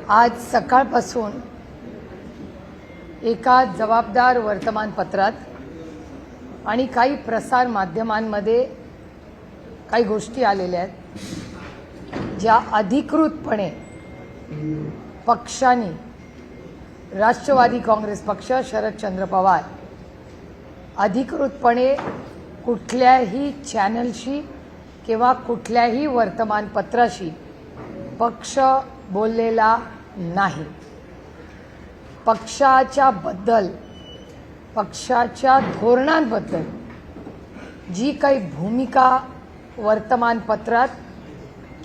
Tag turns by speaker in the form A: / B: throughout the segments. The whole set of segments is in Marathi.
A: आज सकाळपासून एका जबाबदार वर्तमानपत्रात आणि काही प्रसार माध्यमांमध्ये काही गोष्टी आलेल्या आहेत ज्या अधिकृतपणे पक्षाने राष्ट्रवादी काँग्रेस पक्ष शरदचंद्र पवार अधिकृतपणे कुठल्याही चॅनलशी किंवा कुठल्याही वर्तमानपत्राशी पक्ष बोललेला नाही। पक्षाच्या धोरणांबद्दल जी काही भूमिका वर्तमानपत्रात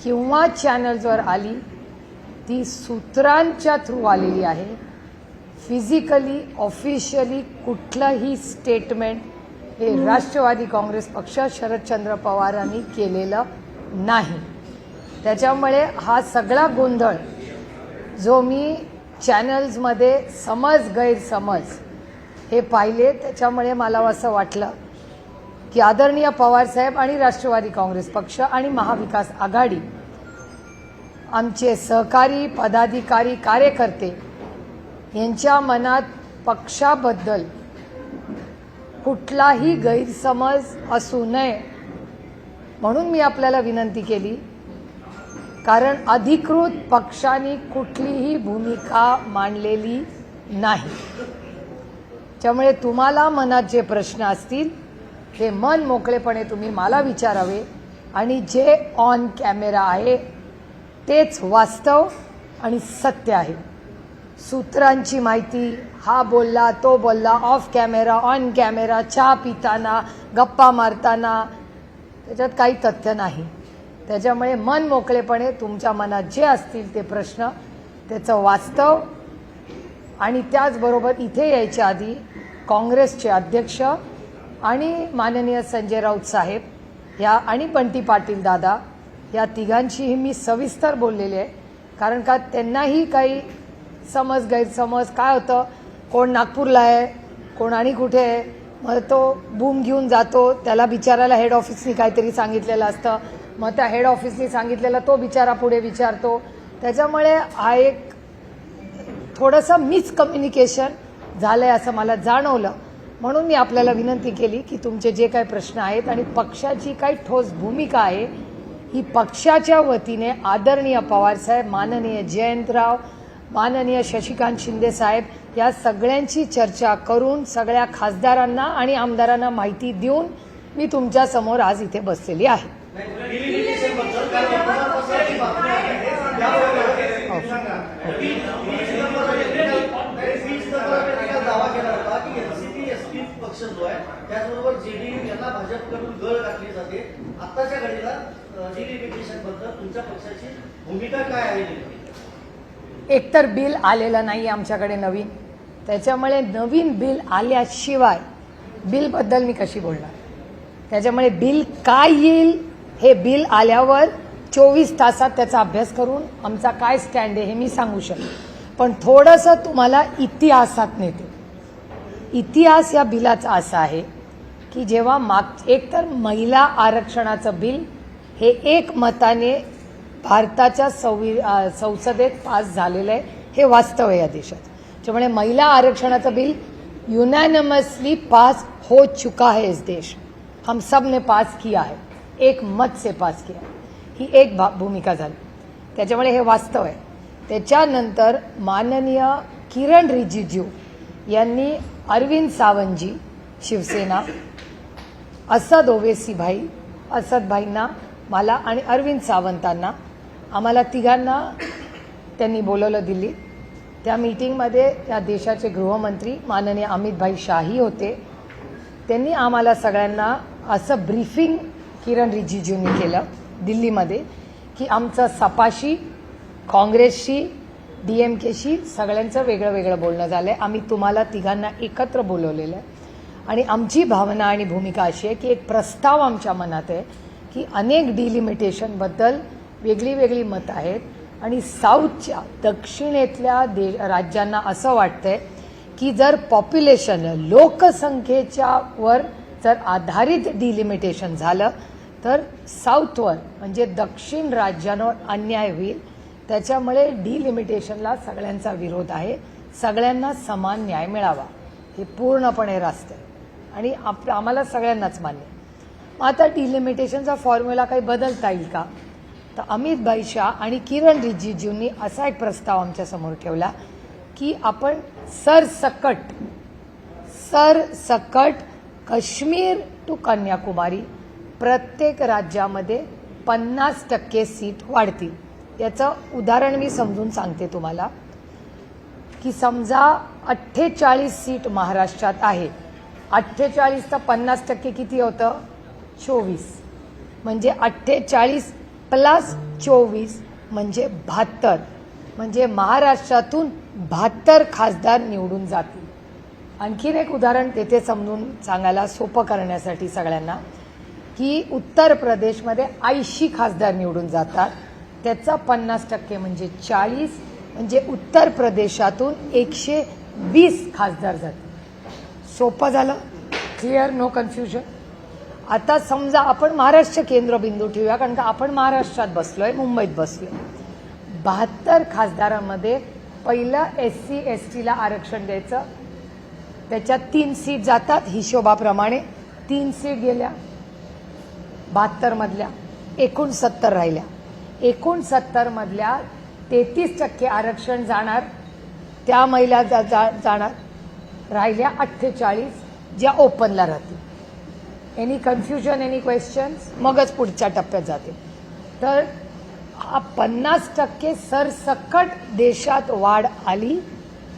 A: किंवा चॅनल्सवर आली ती सूत्रांच्या थ्रू आलेली आहे। फिजिकली ऑफिशियली कुठलंही स्टेटमेंट हे राष्ट्रवादी काँग्रेस पक्ष शरदचंद्र पवारांनी केलेलं नाही। त्याच्यामुळे हा सगळा गोंधळ जो मी चॅनल्समध्ये गैरसमज हे पाहिले त्याच्यामुळे मला असं वाटलं की आदरणीय पवार साहेब आणि राष्ट्रवादी काँग्रेस पक्ष आणि महाविकास आघाडी आमचे सहकारी पदाधिकारी कार्यकर्ते यांच्या मनात पक्षाबद्दल कुठलाही गैरसमज असू नये म्हणून मी आपल्याला विनंती केली, कारण अधिकृत पक्षाने कुठलीही भूमिका मांडलेली नाही। त्यामुळे तुम्हाला मनात जे प्रश्न असतील ते मन मोकळेपणे तुम्ही मला विचारावे आणि जे ऑन कॅमेरा आहे तेच वास्तव आणि सत्य आहे। सूत्रांची माहिती, हा बोलला तो बोलला, ऑफ कॅमेरा ऑन कॅमेरा, चहा पिताना गप्पा मारताना, त्याच्यात काही तथ्य नाही। त्याच्यामुळे मन मोकळेपणे तुमच्या मनात जे असतील ते प्रश्न त्याचं वास्तव आणि त्याचबरोबर इथे यायच्या आधी काँग्रेसचे अध्यक्ष आणि माननीय संजय राऊत साहेब या आणि बंटी पाटील दादा या तिघांशीही मी सविस्तर बोललेले आहे, कारण का त्यांनाही काही गैरसमज काय होतं, कोण नागपूरला आहे कोण आणि कुठे आहे, मग तो बूम घेऊन जातो, त्याला बिचारायला हेड ऑफिसनी काहीतरी सांगितलेलं असतं, मग त्या हेड ऑफिसनी सांगितलेलं तो बिचारा पुढे विचारतो। त्याच्यामुळे हा एक थोडंसं मिसकम्युनिकेशन झालंय असं मला जाणवलं, म्हणून मी आपल्याला विनंती केली की तुमचे जे काही प्रश्न आहेत आणि पक्षाची काही ठोस भूमिका आहे ही पक्षाच्या वतीने आदरणीय पवारसाहेब, माननीय जयंतराव, माननीय शशिकांत शिंदे साहेब या सगळ्यांची चर्चा करून सगळ्या खासदारांना आणि आमदारांना माहिती देऊन मी तुमच्या समोर आज इथे बसलेली आहे। एकतर बिल आलेलं नाही आमच्याकडे नवीन, त्याच्यामुळे नवीन बिल आल्याशिवाय बिलबद्दल मी कशी बोलणार। त्याच्यामुळे बिल काय येईल हे बिल आल्यावर 24 तासात त्याचा अभ्यास करून आमचा काय स्टँड आहे हे मी सांगू शकते। पण थोडंसं तुम्हाला इतिहासात नेते। इतिहास या बिलाचा असा आहे की जेव्हा एकतर महिला आरक्षणाचं बिल हे एकमताने भारताच्या संसदेत पास झालेलं आहे, हे वास्तव आहे या देशात। त्यामुळे महिला आरक्षणाचं बिल यूनॅनिमसली पास हो चुका है इस देश, हम सब ने पास किया है, एक मत से पास किया, ही एक भूमिका झाली। त्याच्यामुळे हे वास्तव आहे। त्याच्यानंतर माननीय किरण रिजिजू यांनी अरविंद सावंतजी शिवसेना, असद ओवेसी भाई, असद भाईंना, मला आणि अरविंद सावंतांना, आम्हाला तिघांना त्यांनी बोलवलं दिल्लीत। त्या मीटिंगमध्ये त्या देशाचे गृहमंत्री माननीय अमित भाई शाही होते। त्यांनी आम्हाला सगळ्यांना असं ब्रीफिंग किरण रिजिजूंनी केलं दिल्लीमध्ये की आमचं सपाशी, काँग्रेसशी, DMKशी सगळ्यांचं वेगळं वेगळं बोलणं झालं आहे। आम्ही तुम्हाला तिघांना एकत्र बोलवलेलं आहे आणि आमची भावना आणि भूमिका अशी आहे की एक प्रस्ताव आमच्या मनात आहे की अनेक डिलिमिटेशनबद्दल वेगळी वेगळी मतं आहेत आणि साऊथच्या दक्षिणेतल्या राज्यांना असं वाटतंय की जर पॉप्युलेशन लोकसंख्येच्या वर जर आधारित डिलिमिटेशन झालं तर साऊथवर म्हणजे दक्षिण राज्यांवर अन्याय होईल. त्याच्यामुळे डिलिमिटेशनला सगळ्यांचा विरोध आहे. सगळ्यांना समान न्याय मिळावा हे पूर्णपणे रास्त आहे आणि आम्हाला सगळ्यांनाच मान्य. मग आता डिलिमिटेशनचा फॉर्म्युला काही बदलता येईल का? तर अमित भाई शाह आणि किरण रिजिजूंनी असा एक प्रस्ताव आमच्यासमोर ठेवला की आपण सरसकट काश्मीर टू कन्याकुमारी प्रत्येक राज्यामध्ये 50% सीट वाढतील. याचं उदाहरण मी समजून सांगते तुम्हाला की समजा 48 सीट महाराष्ट्रात आहे. 48 तर 50% किती होतं? 24. म्हणजे 48 प्लस 24 म्हणजे 72. म्हणजे महाराष्ट्रातून 72 खासदार निवडून जातील. आणखीन एक उदाहरण तेथे समजून सांगायला सोपं करण्यासाठी सगळ्यांना की उत्तर प्रदेशमध्ये 80 खासदार निवडून जातात. त्याचा 50% म्हणजे 40. म्हणजे उत्तर प्रदेशातून 120 खासदार जातील. सोपं झालं? क्लिअर? No confusion? आता समजा आपण महाराष्ट्र केंद्रबिंदू ठेवूया कारण का आपण महाराष्ट्रात बसलोय, मुंबईत बसलोय. 72 खासदारांमध्ये पहिलं SC ST ला आरक्षण द्यायचं. त्याच्यात 3 सीट जातात हिशोबाप्रमाणे. 3 सीट गेल्या 72 मधल्या, एकूण 70 राहिल्या. एकूण 70 मधल्या 33% आरक्षण जाणार, त्या महिला जाणार. राहिल्या 48 ज्या ओपनला राहतील. Any confusion, any questions? मगच पुढच्या टप्प्यात जाते. तर 50% सरसकट देशात वाढ आली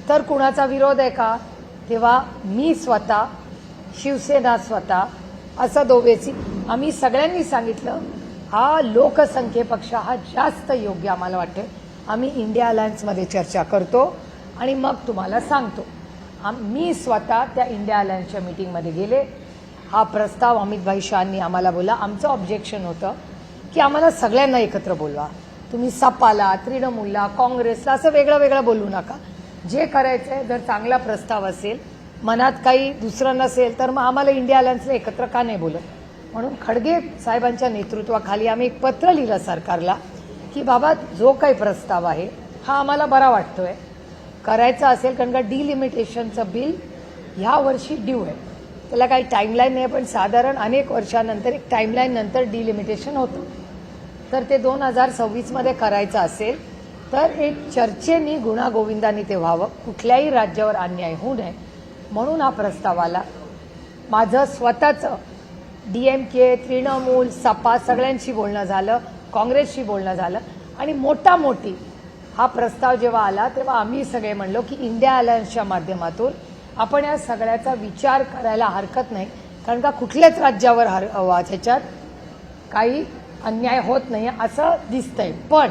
A: तर कुणाचा विरोध आहे का? तेव्हा मी स्वतः, शिवसेना स्वतः असं दोघेची आम्ही सगळ्यांनी सांगितलं हा लोकसंख्येपेक्षा हा जास्त योग्य आम्हाला वाटते. आम्ही इंडिया अलायन्समध्ये चर्चा करतो आणि मग तुम्हाला सांगतो. मी स्वतः त्या इंडिया अलायन्सच्या मीटिंगमध्ये गेले. हा प्रस्ताव अमित भाई शाहनी आम्हाला बोला. आमचं ऑब्जेक्शन होतं की आम्हाला सगळ्यांना एकत्र बोलवा. तुम्ही सपाला, तृणमूलला, काँग्रेसला असं वेगळं वेगळं बोलू नका. जे करायचं आहे, जर चांगला प्रस्ताव असेल, मनात काही दुसरं नसेल तर मग आम्हाला इंडिया अलायन्सला एकत्र का नाही बोलत? म्हणून खडगे साहेबांच्या नेतृत्वाखाली आम्ही एक पत्र लिहिलं सरकारला की बाबा जो काही प्रस्ताव आहे हा आम्हाला बरा वाटतोय, करायचा असेल कारण का डिलिमिटेशनचं बिल ह्या वर्षी ड्यू आहे. त्याला काही टाईमलाईन नाही पण साधारण अनेक वर्षानंतर एक टाईमलाईन नंतर डिलिमिटेशन होतं. तर ते 2026 मध्ये करायचं असेल तर एक चर्चेनी गुणागोविंदाने ते व्हावं. कुठल्याही राज्यावर अन्याय होऊ नये म्हणून हा प्रस्ताव आला. माझं स्वतःचं DMK, तृणमूल, सपा सगळ्यांशी बोलणं झालं, काँग्रेसशी बोलणं झालं आणि मोठी हा प्रस्ताव जेव्हा आला तेव्हा आम्ही सगळे म्हणलो की इंडिया अलायन्सच्या माध्यमातून आपण या सगळ्याचा विचार करायला हरकत नाही कारण का कुठल्याच राज्यावर ह्याच्यात काही अन्याय होत नाही असं दिसतंय. पण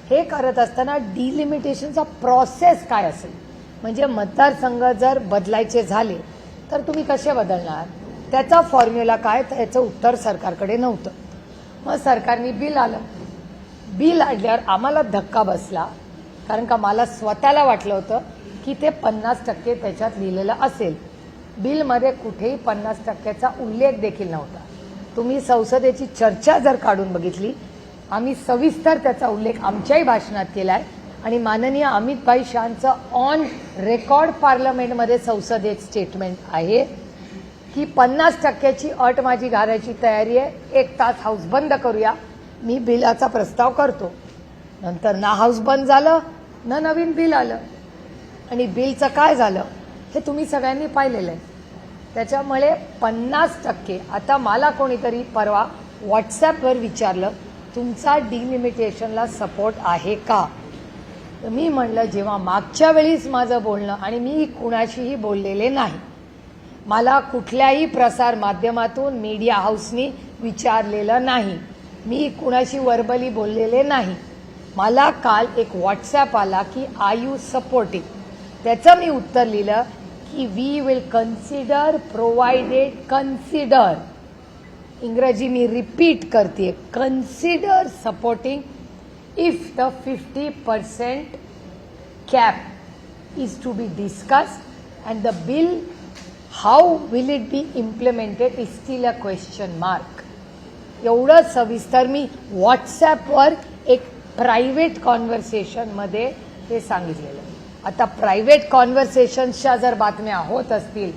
A: हे करत असताना डिलिमिटेशनचा प्रोसेस काय असेल, म्हणजे मतदारसंघ जर बदलायचे झाले तर तुम्ही कसे बदलणार, त्याचा फॉर्म्युला काय, तर याचं उत्तर सरकारकडे नव्हतं. मग सरकारने बिल आलं. बिल आणल्यावर आम्हाला धक्का बसला कारण का मला स्वतःला वाटलं होतं की ते 50% त्याच्यात लिहिलेलं असेल. बिलमध्ये कुठेही 50%चा उल्लेख देखील नव्हता. तुम्ही संसदेची चर्चा जर काढून बघितली, आम्ही सविस्तर त्याचा उल्लेख आमच्याही भाषणात केला आहे आणि माननीय अमित भाई शाहांचं ऑन रेकॉर्ड पार्लमेंटमध्ये संसदेत स्टेटमेंट आहे की 50%ची अट माझी घालायची तयारी आहे. 1 तास हाऊस बंद करूया, मी बिलाचा प्रस्ताव करतो. नंतर ना हाऊस बंद झालं ना नवीन बिल आलं आणि बिलचं काय झालं हे तुम्ही सगळ्यांनी पाहिलेलं आहे. त्याच्यामुळे 50%. आता मला कोणीतरी परवा व्हॉट्सॲपवर विचारलं तुमचा डिलिमिटेशनला सपोर्ट आहे का, तर मी म्हणलं जेव्हा मागच्या वेळीच माझं बोलणं आणि मी कुणाशीही बोललेले नाही, मला कुठल्याही प्रसार माध्यमातून मीडिया हाऊसनी विचारलेलं नाही, मी कुणाशी वर्बली बोललेले नाही. मला काल एक व्हॉट्सॲप आला की आर यू सपोर्टिंग, त्याचं मी उत्तर लिहिलं की we will consider provided consider, इंग्रजी मी रिपीट करते, consider supporting if the 50% cap is to be discussed and the bill how will it be implemented is still a question mark. एवढं सविस्तर मी व्हॉट्सॲपवर एक प्रायव्हेट कॉन्व्हर्सेशनमध्ये हे सांगितलेलं. आता प्रायव्हेट कॉन्व्हर्सेशन्सच्या जर बातम्या होत असतील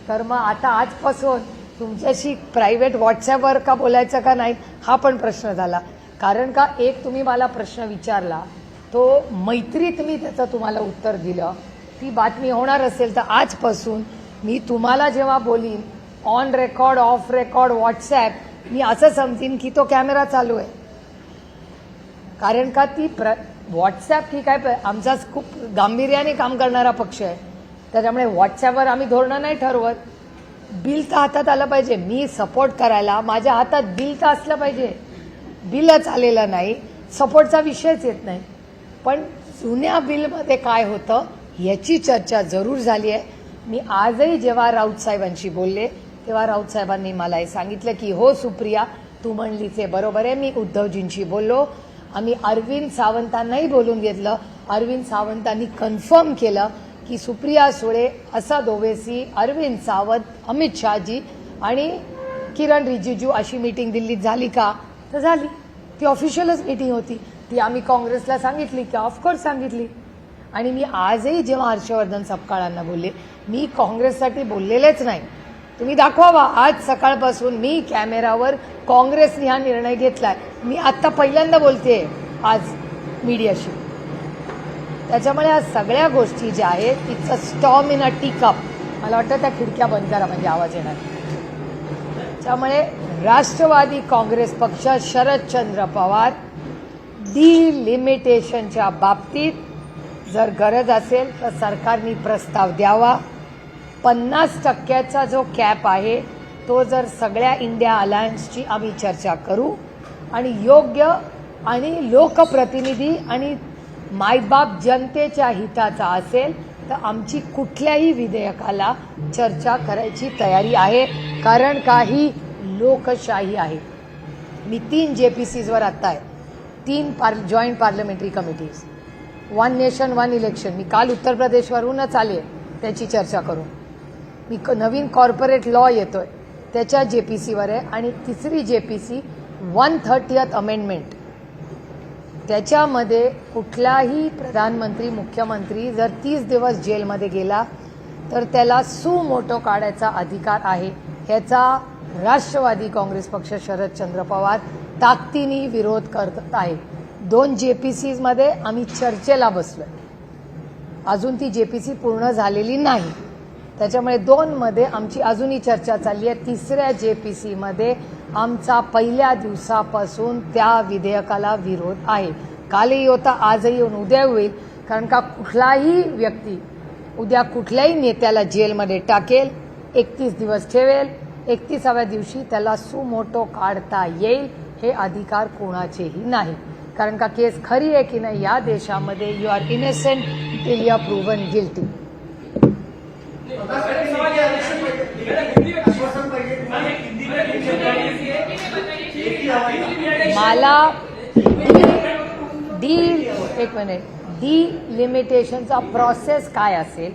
A: तर मग आता आजपासून तुमच्याशी प्रायव्हेट व्हॉट्सॲपवर का बोलायचं का नाही हा पण प्रश्न झाला. कारण का एक तुम्ही मला प्रश्न विचारला तो मैत्रीत मी त्याचं तुम्हाला उत्तर दिलं. ती बातमी होणार असेल तर आजपासून मी तुम्हाला जेव्हा बोलीन on record off record WhatsApp मी असं समजीन की तो कॅमेरा चालू आहे. कारण का ती व्हॉट्सॲप ठीक आहे आमचा खूप गांभीर्याने काम करणारा पक्ष आहे. त्याच्यामुळे व्हॉट्सॲपवर आम्ही धोरणं नाही ठरवत. बिल तर हातात आलं पाहिजे. मी सपोर्ट करायला माझ्या हातात बिल तर असलं पाहिजे. बिलच आलेलं नाही सपोर्टचा विषयच येत नाही. पण जुन्या बिलमध्ये काय होतं याची चर्चा जरूर झाली आहे. मी आजही जेव्हा राऊत साहेबांशी बोलले तेव्हा राऊत साहेबांनी मला हे सांगितलं की हो सुप्रिया तू म्हणलीचे बरोबर आहे. मी उद्धवजींशी बोललो. आम्ही अरविंद सावंतांनाही बोलून घेतलं. अरविंद सावंतांनी कन्फर्म केलं की सुप्रिया सुळे, असद ओवेसी, अरविंद सावंत, अमित शहाजी आणि किरण रिजिजू अशी मीटिंग दिल्लीत झाली का तर झाली. ती ऑफिशियलच मीटिंग होती. ती आम्ही काँग्रेसला सांगितली की ऑफकोर्स सांगितली. आणि मी आजही जेव्हा हर्षवर्धन सपकाळांना बोलले मी काँग्रेससाठी बोललेलेच नाही. तुम्ही दाखवावा आज सकाळपासून मी कॅमेरावर काँग्रेसने हा निर्णय घेतलाय. मी आत्ता पहिल्यांदा बोलते आज मीडियाशी. त्याच्यामुळे आज सगळ्या गोष्टी ज्या आहेत तिचं storm in a tea cup. मला वाटतं त्या खिडक्या बंद करा म्हणजे आवाज येणार. त्यामुळे राष्ट्रवादी काँग्रेस पक्ष शरदचंद्र पवार डिलिमिटेशनच्या बाबतीत जर गरज असेल तर सरकारने प्रस्ताव द्यावा. 50% जो कॅप आहे तो जर सगळ्या इंडिया अलायन्सची आम्ही चर्चा करू आणि योग्य आणि लोकप्रतिनिधी आणि मायबाप जनतेच्या हिताचा असेल तर आमची कुठल्याही विधेयकाला चर्चा करायची तयारी आहे. कारण काही लोकशाही आहे. मी 3 JPCजवर आत्ता आहे. 3 joint parliamentary committees, 1 nation 1 election. मी काल उत्तर प्रदेशवरूनच आले त्याची चर्चा करून. मी नवीन कॉर्पोरेट लॉ येतोय त्याच्या JPCवर आहे. आणि तिसरी JPC 130th अमेंडमेंट. त्याच्यामध्ये कुठलाही प्रधानमंत्री मुख्यमंत्री जर 30 दिवस जेलमध्ये गेला तर त्याला सुमोटो काढायचा अधिकार आहे. ह्याचा राष्ट्रवादी काँग्रेस पक्ष शरदचंद्र पवार ताकदीने विरोध करत आहे. 2 JPCमध्ये आम्ही चर्चेला बसलोय. अजून ती JPC पूर्ण झालेली नाही. त्याच्यामुळे 2 मध्ये आमची अजूनही चर्चा चालली आहे. 3ऱ्या JPCमध्ये आमचा पहिल्या दिवसापासून त्या विधेयकाला विरोध आहे. कालही होता आजही येऊन उद्या होईल. कारण का कुठलाही व्यक्ती उद्या कुठल्याही नेत्याला जेलमध्ये टाकेल, 31 दिवस ठेवेल, 31व्या दिवशी त्याला सुमोटो काढता येईल. हे अधिकार कोणाचेही नाही. कारण का केस खरी आहे की नाही या देशामध्ये you are innocent till you are proven guilty. मला डिलिमिटेशनचा प्रोसेस काय असेल,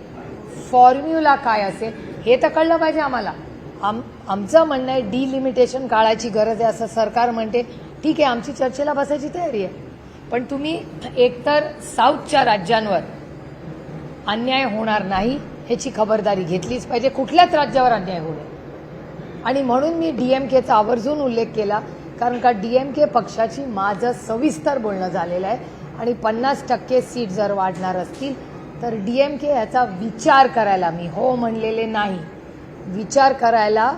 A: फॉर्म्युला काय असेल हे तर कळलं पाहिजे आम्हाला. आमचं म्हणणं आहे डिलिमिटेशन काळाची गरज आहे असं सरकार म्हणते. ठीक आहे आमची चर्चेला बसायची तयारी आहे. पण तुम्ही एकतर साऊथच्या राज्यांवर अन्याय होणार नाही ह्याची खबरदारी घेतलीच पाहिजे. कुठल्याच राज्यावर अन्याय होऊ नये. आणि म्हणून मी DMKचा आवर्जून उल्लेख केला. कारण का DMK पक्षाची माझं सविस्तर बोलणं झालेलं आहे. आणि 50% सीट जर वाढणार असतील तर DMK ह्याचा विचार करायला, मी हो म्हणलेले नाही, विचार करायला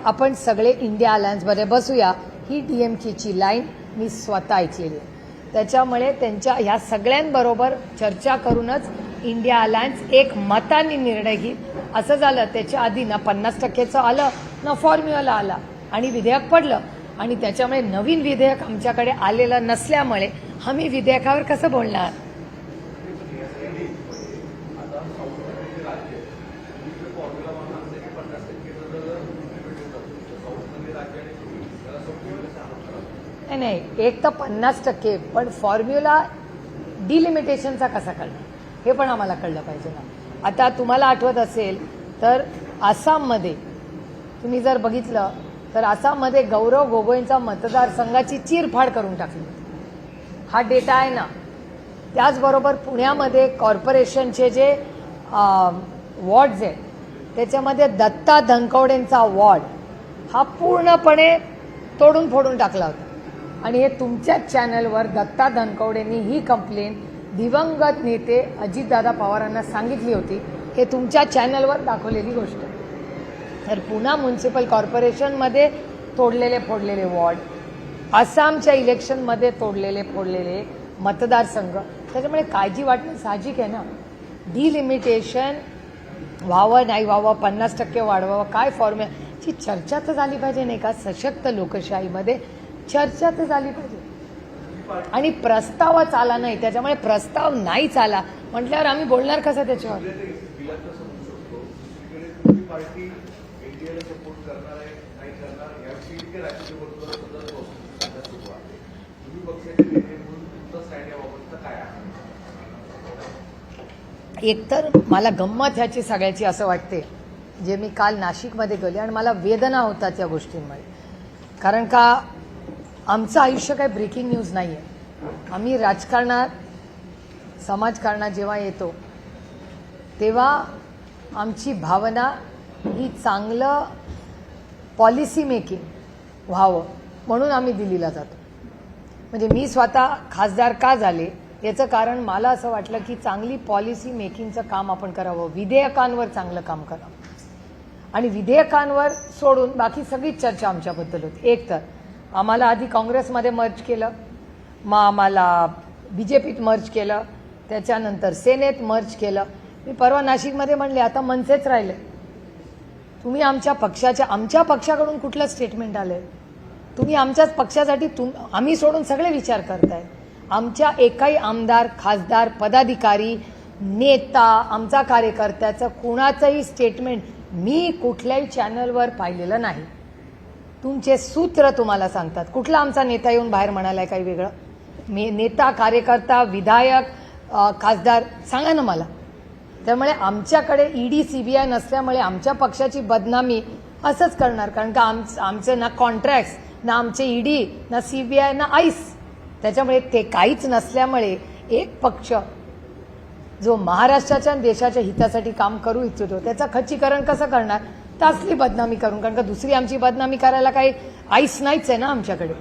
A: आपण सगळे इंडिया अलायन्समध्ये बसूया. ही DMKची लाईन मी स्वतः ऐकलेली आहे. त्याच्यामुळे त्यांच्या ह्या सगळ्यांबरोबर चर्चा करूनच इंडिया अलायन्स एक मताने निर्णय घेईल. असं झालं त्याच्या आधी ना 50%चं आलं ना फॉर्म्युला आला आणि विधेयक पडलं. आणि त्याच्यामुळे नवीन विधेयक आमच्याकडे आलेलं नसल्यामुळे आम्ही विधेयकावर कसं बोलणार. नाही एक तर 50% पण फॉर्म्युला डिलिमिटेशनचा कसा कळणार हे पण आम्हाला कळलं पाहिजे ना. आता तुम्हाला आठवत असेल तर आसाममध्ये तुम्ही जर बघितलं तर आसाममध्ये गौरव गोगोईंचा मतदारसंघाची चीरफाड करून टाकली. हा डेटा आहे ना. त्याचबरोबर पुण्यामध्ये कॉर्पोरेशनचे जे वॉर्ड्स आहेत त्याच्यामध्ये दत्ता धनकवडेंचा वॉर्ड हा पूर्णपणे तोडून फोडून टाकला होता. आणि हे तुमच्याच चॅनलवर दत्ता धनकवडेंनी ही कंप्लेंट दिवंगत नेते अजितदादा पवारांना सांगितली होती. हे तुमच्या चॅनलवर दाखवलेली गोष्ट. तर पुणा म्युन्सिपल कॉर्पोरेशनमध्ये तोडलेले फोडलेले वॉर्ड, आसामच्या इलेक्शनमध्ये तोडलेले फोडलेले मतदारसंघ, त्याच्यामुळे काळजी वाटणं साहजिक आहे ना. डिलिमिटेशन व्हावं नाही व्हावं, 50% वाढवावं, काय फॉर्म्युलाची चर्चा तर झाली पाहिजे नाही का. सशक्त लोकशाहीमध्ये चर्चा तर झाली पाहिजे. आणि प्रस्तावच आला नाही, त्याच्यामुळे प्रस्ताव नाहीच आला म्हटल्यावर आम्ही बोलणार कसं त्याच्यावर. एकतर मला गंमत ह्याची सगळ्याची असं वाटते, जे मी काल नाशिकमध्ये गेले आणि मला वेदना होतात या गोष्टींमुळे. कारण का आमचं आयुष्य काही ब्रेकिंग न्यूज नाही आहे. आम्ही राजकारणात समाजकारणात जेव्हा येतो तेव्हा आमची भावना ही चांगलं पॉलिसी मेकिंग व्हावं म्हणून आम्ही दिल्लीला जातो. म्हणजे मी स्वतः खासदार का झाले याचं कारण मला असं वाटलं की चांगली पॉलिसी मेकिंगचं काम आपण करावं, विधेयकांवर चांगलं काम करावं. आणि विधेयकांवर सोडून बाकी सगळीच चर्चा आमच्याबद्दल होती. एक तर आम्हाला आधी काँग्रेसमध्ये मर्ज केलं, मग आम्हाला बीजेपीत मर्ज केलं, त्याच्यानंतर सेनेत मर्ज केलं. मी परवा नाशिकमध्ये म्हणले आता मनसेच राहिले. तुम्ही आमच्या पक्षाकडून कुठलं स्टेटमेंट आलंय? तुम्ही आमच्याच पक्षासाठी आम्ही सोडून सगळे विचार करताय. आमच्या एकाही आमदार, खासदार, पदाधिकारी, नेता, आमचा कार्यकर्त्याचं कुणाचंही स्टेटमेंट मी कुठल्याही चॅनलवर पाहिलेलं नाही. तुमचे सूत्र तुम्हाला सांगतात. कुठला आमचा नेता येऊन बाहेर म्हणालाय काही वेगळं? नेता, कार्यकर्ता, विधायक, खासदार सांगा ना मला. त्यामुळे आमच्याकडे ईडी सीबीआय नसल्यामुळे आमच्या पक्षाची बदनामी असंच करणार. कारण का आमचे ना कॉन्ट्रॅक्ट्स, ना आमचे ईडी, ना सीबीआय, ना आईस, त्याच्यामुळे ते काहीच नसल्यामुळे एक पक्ष जो महाराष्ट्राच्या आणि देशाच्या हितासाठी काम करू इच्छितो त्याचं खच्चीकरण कसं करणार? तर असली बदनामी करून. कारण का दुसरी आमची बदनामी करायला काही आईस नाहीच आहे ना आमच्याकडे.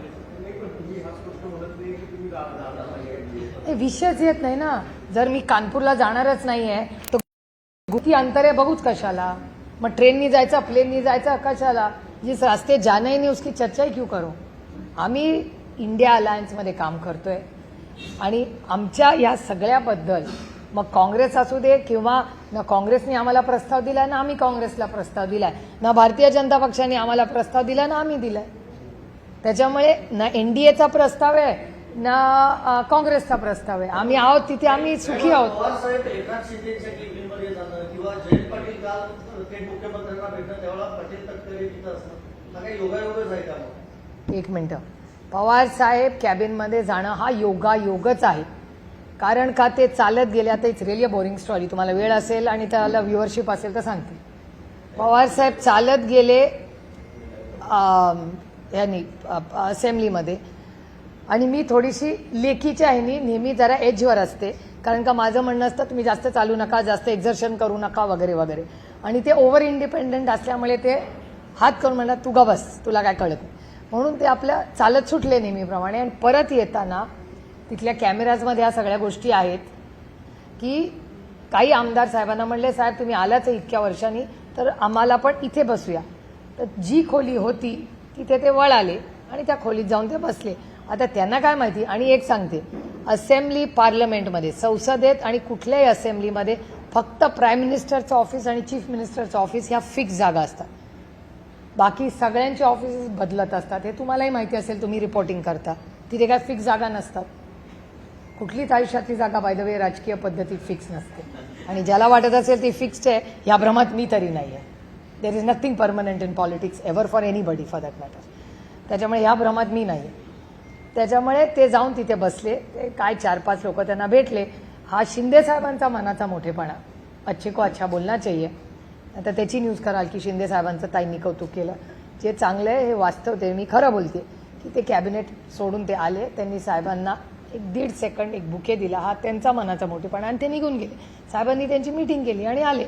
A: विषयच येत नाही ना. जर मी कानपूरला जाणारच नाही आहे तर किती अंतर आहे बघूच कशाला? मग ट्रेननी जायचं, प्लेननी जायचं कशाला? जिस रास्ते जाना ही नहीं उसकी चर्चा ही क्यों करो? आम्ही इंडिया अलायन्समध्ये काम करतोय आणि आमच्या या सगळ्याबद्दल मग काँग्रेस असू दे किंवा ना काँग्रेसने आम्हाला प्रस्ताव दिलाय ना आम्ही काँग्रेसला प्रस्ताव दिलाय, ना भारतीय जनता पक्षाने आम्हाला प्रस्ताव दिला ना आम्ही दिलाय. त्याच्यामुळे ना एनडीएचा प्रस्ताव आहे ना काँग्रेसचा प्रस्ताव आहे. आम्ही आहोत तिथे आम्ही सुखी आहोत. एक मिनिट. पवार साहेब कॅबिनमध्ये जाणं हा योगायोगच आहे. कारण का ते चालत गेले. आता it's really a boring story. तुम्हाला वेळ असेल आणि त्याला व्ह्युअरशिप असेल तर सांगते. पवार साहेब चालत गेले यांनी असेंब्लीमध्ये आणि मी थोडीशी लेखीच्या ह्यानी नेहमी जरा एजवर असते. कारण का माझं म्हणणं असतं तुम्ही जास्त चालू नका, जास्त एक्झर्शन करू नका वगैरे वगैरे. आणि ते ओव्हर इंडिपेंडंट असल्यामुळे ते हात करून म्हणतात तू गा बस, तुला काय कळत नाही. म्हणून ते आपल्या चालत सुटले नेहमीप्रमाणे. आणि परत येताना तिथल्या कॅमेराजमध्ये ह्या सगळ्या गोष्टी आहेत की काही आमदार साहेबांना म्हणले साहेब तुम्ही आलाच इतक्या वर्षांनी तर आम्हाला पण इथे बसूया. तर जी खोली होती तिथे ते वळाले आणि त्या खोलीत जाऊन ते बसले. आता त्यांना काय माहिती. आणि एक सांगते, असेंब्ली पार्लमेंटमध्ये, संसदेत आणि कुठल्याही असेंब्लीमध्ये फक्त प्राईम मिनिस्टरचं ऑफिस आणि चीफ मिनिस्टरचं ऑफिस ह्या फिक्स जागा असतात. बाकी सगळ्यांचे ऑफिसेस बदलत असतात. हे तुम्हालाही माहिती असेल, तुम्ही रिपोर्टिंग करता. तिथे काय फिक्स जागा नसतात. कुठलीच आयुष्यातली जागा बाय द वे राजकीय पद्धतीत फिक्स नसते. आणि ज्याला वाटत असेल ती फिक्स्ड आहे या भ्रमात मी तरी नाही आहे. There is nothing permanent in politics ever for anybody for that matter. त्याच्यामुळे ह्या भ्रमात मी नाही आहे. त्याच्यामुळे ते जाऊन तिथे बसले. ते काय 4-5 लोक त्यांना भेटले. हा शिंदे साहेबांचा मनाचा मोठेपणा. अच्छे को अच्छा बोलना चाहिए. आता त्याची न्यूज कराल की शिंदे साहेबांचं ताईंनी कौतुक केलं. जे चांगलं आहे हे वास्तव ते मी खरं बोलते की ते कॅबिनेट सोडून ते आले, त्यांनी साहेबांना 1.5 सेकंड एक बुके दिला, हा त्यांचा मनाचा मोठेपणा, आणि ते निघून गेले. साहेबांनी त्यांची मीटिंग केली आणि आले.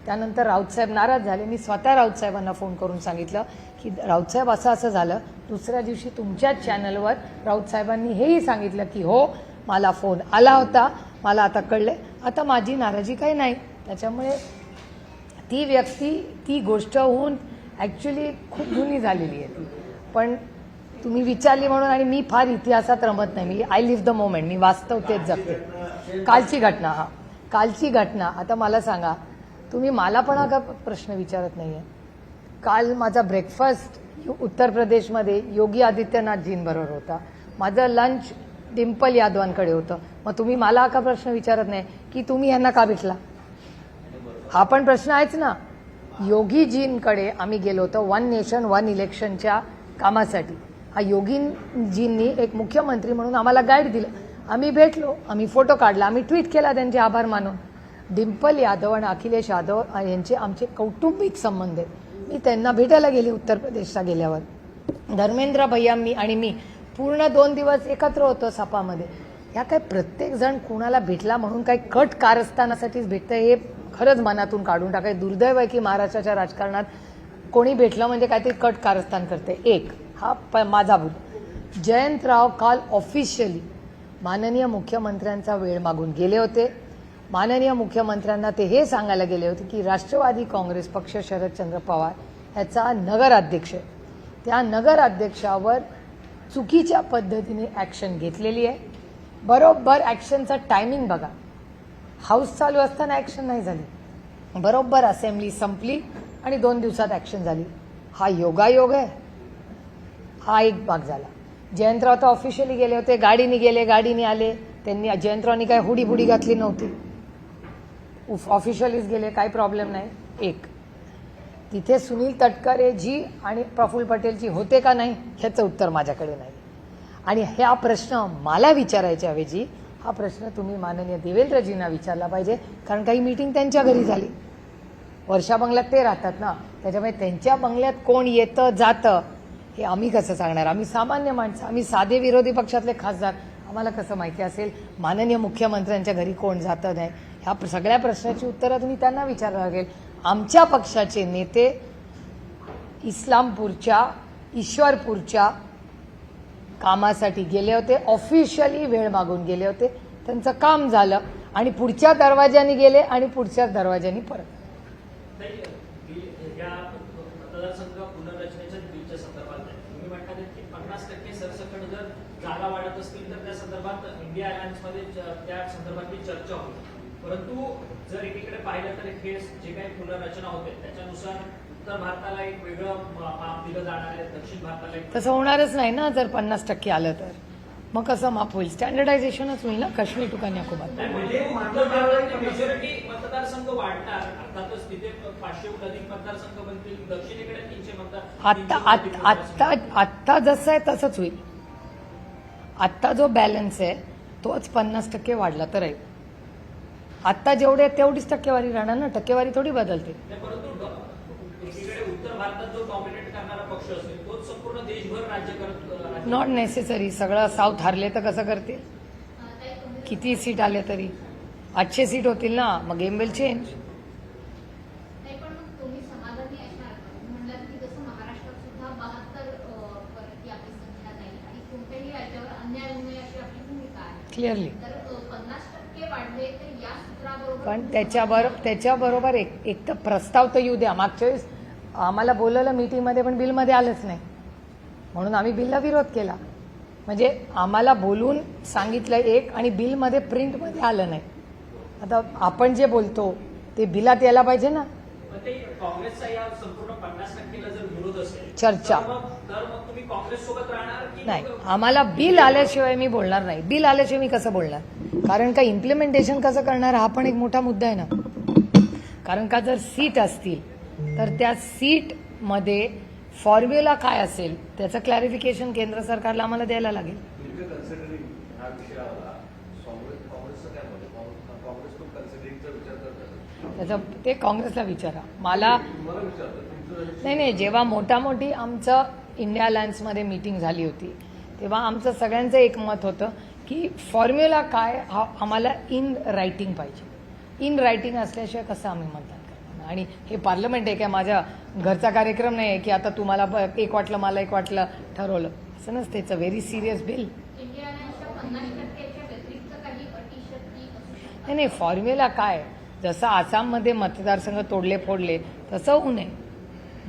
A: त्यानंतर राऊतसाहेब नाराज झाले. मी स्वतः राऊतसाहेबांना फोन करून सांगितलं की राऊतसाहेब असं असं झालं. दुसऱ्या दिवशी तुमच्याच चॅनलवर राऊतसाहेबांनी हेही सांगितलं की हो मला फोन आला होता, मला आता कळले, आता माझी नाराजी काही नाही. त्याच्यामुळे ती व्यक्ती ती गोष्ट होऊन ॲक्च्युली खूप जुनी झालेली आहे ती. पण तुम्ही विचारली म्हणून, आणि मी फार इतिहासात रमत नाही, मी आय लिव्ह द मोमेंट, मी वास्तव तेच जगते. कालची घटना, कालची घटना, आता मला सांगा, तुम्ही मला पण हा प्रश्न विचारत नाही आहे. काल माझा ब्रेकफास्ट उत्तर प्रदेशमध्ये योगी आदित्यनाथजींबरोबर होता, माझं लंच डिंपल यादवांकडे होतं. मग तुम्ही मला हा प्रश्न विचारत नाही की तुम्ही यांना का भेटला? हा पण प्रश्न आहेच ना. योगीजींकडे आम्ही गेलो होतो वन नेशन वन इलेक्शनच्या कामासाठी. हा योगीजींनी एक मुख्यमंत्री म्हणून आम्हाला गाईड दिलं, आम्ही भेटलो, आम्ही फोटो काढला, आम्ही ट्विट केला त्यांचे आभार मानून. डिंपल यादव आणि अखिलेश यादव यांचे आमचे कौटुंबिक संबंध आहेत. मी त्यांना भेटायला गेले उत्तर प्रदेशला गेल्यावर. धर्मेंद्र भैया आणि मी पूर्ण 2 दिवस एकत्र होतो सपामध्ये. ह्या काय प्रत्येक जण कुणाला भेटला म्हणून काही कट कारस्थानासाठीच भेटतं हे खरंच मनातून काढून टाकाय. दुर्दैव आहे की महाराष्ट्राच्या राजकारणात कोणी भेटलं म्हणजे काहीतरी कट कारस्थान करते. एक हा माझा बुद्ध. जयंतराव काल ऑफिशियली माननीय मुख्यमंत्र्यांचा वेळ मागून गेले होते. माननीय मुख्यमंत्र्यांना ते हे सांगायला गेले होते की राष्ट्रवादी काँग्रेस पक्ष शरदचंद्र पवार ह्याचा नगराध्यक्ष, त्या नगराध्यक्षावर चुकीच्या पद्धतीने ॲक्शन घेतलेली आहे. बरोबर ॲक्शनचा टायमिंग बघा, हाऊस चालू असताना ॲक्शन नाही झाली, बरोबर असेंब्ली संपली आणि 2 दिवसात ॲक्शन झाली. हा योगायोग आहे. हा एक भाग झाला. जयंतराव तर ऑफिशियली गेले होते, गाडीने गेले, गाडीने आले. त्यांनी जयंतरावनी काय हुडी बुडी घातली नव्हती, ऑफिशियलीच गेले, काही प्रॉब्लेम नाही. एक तिथे सुनील तटकरे जी आणि प्रफुल्ल पटेलजी होते का नाही ह्याचं उत्तर माझ्याकडे नाही. आणि हा प्रश्न मला विचारायच्या ऐवजी हा प्रश्न तुम्ही माननीय देवेंद्रजींना विचारला पाहिजे, कारण काही मीटिंग त्यांच्या घरी झाली. वर्षा बंगल्यात ते राहतात ना, त्याच्यामुळे त्यांच्या बंगल्यात कोण येतं जातं हे आम्ही कसं सांगणार? आम्ही सामान्य माणसं, आम्ही साधे विरोधी पक्षातले खासदार, आम्हाला कसं माहिती असेल माननीय मुख्यमंत्र्यांच्या घरी कोण जातं नाही? ह्या सगळ्या प्रश्नाची उत्तरं तुम्ही त्यांना विचारावं लागेल. आमच्या पक्षाचे नेते इस्लामपूरच्या ईश्वरपूरच्या कामासाठी गेले होते, ऑफिशियली वेळ मागून गेले होते, त्यांचं काम झालं आणि पुढच्या दरवाज्याने गेले आणि पुढच्या दरवाज्याने परत.
B: मतदारसंघ पुनर्रचनेच्या बिलच्या संदर्भात तुम्ही म्हणतात की 50% सरसकट जर जागा वाढत असतील तर त्या संदर्भात इंडिया अलायन्समध्ये त्या संदर्भातली चर्चा होईल. परंतु जर एकीकडे पाहिलं तर हे जे काही पुनर्रचना होते त्याच्यानुसार उत्तर भारताला एक वेगळं माप दिलं जाणार आहे, दक्षिण भारताला एक.
A: तसं होणारच नाही ना. जर 50% आलं तर मग कसं माप होईल? स्टँडर्डायझेशनच होईल ना, काश्मीर टू कन्याकुमारी.
B: मेजॉरिटी मतदारसंघ वाढणार, अर्थातच तिथे 500 अधिक मतदारसंघ बनतील, दक्षिणेकडे 300 मतदार.
A: आत्ता जसं आहे तसंच होईल. आत्ता जो बॅलन्स आहे तोच 50% वाढला तर आहे. आत्ता जेवढे तेवढीच टक्केवारी राहणार ना, टक्केवारी थोडी बदलते.
B: परंतु एकीकडे उत्तर भारतात जो डॉमिनेट करणारा पक्ष असेल तोच संपूर्ण देशभर राज्य करत.
A: Not necessary. सगळं साऊथ हारले तर कसं करतील? किती सीट आले तरी 800 सीट होतील ना, मग गेम विल चेंज. क्लिअरली. पण त्याच्याबरोबर एक तर प्रस्ताव तर येऊ द्या. मागच्या वेळेस आम्हाला बोलवलं मीटिंगमध्ये पण बिलमध्ये आलंच नाही, म्हणून आम्ही बिलला विरोध केला. म्हणजे आम्हाला बोलून सांगितलं एक आणि बिलमध्ये प्रिंटमध्ये आलं नाही. आता आपण जे बोलतो ते बिलात यायला पाहिजे ना.
B: काँग्रेसचा या संपूर्ण 50%ला जर विरोध असेल
A: चर्चा
B: तर मग तुम्ही काँग्रेस सोबत राहणार की
A: नाही? आम्हाला बिल आल्याशिवाय मी बोलणार नाही. बिल आल्याशिवाय मी कसं बोलणार? कारण का इम्प्लिमेंटेशन कसं करणार हा पण एक मोठा मुद्दा आहे ना. कारण का जर सीट असतील तर त्या सीटमध्ये फॉर्म्युला काय असेल त्याचं क्लॅरिफिकेशन केंद्र सरकारला आम्हाला द्यायला लागेल. त्याचं ते काँग्रेसला विचारा. मला नाही, जेव्हा मोठी आमचं इंडिया अलायन्समध्ये मीटिंग झाली होती तेव्हा आमचं सगळ्यांचं एक मत होतं की फॉर्म्युला काय हा आम्हाला इन रायटिंग पाहिजे. इन रायटिंग असल्याशिवाय कसं आम्ही मतदान करणार. आणि हे पार्लमेंट आहे काय माझ्या घरचा कार्यक्रम नाही आहे की आता तुम्हाला एक वाटलं मला एक वाटलं ठरवलं असं नसतं. It's a very serious bill. नाही, फॉर्म्युला काय जसं आसाममध्ये मतदारसंघ तोडले फोडले तसं होऊ नये.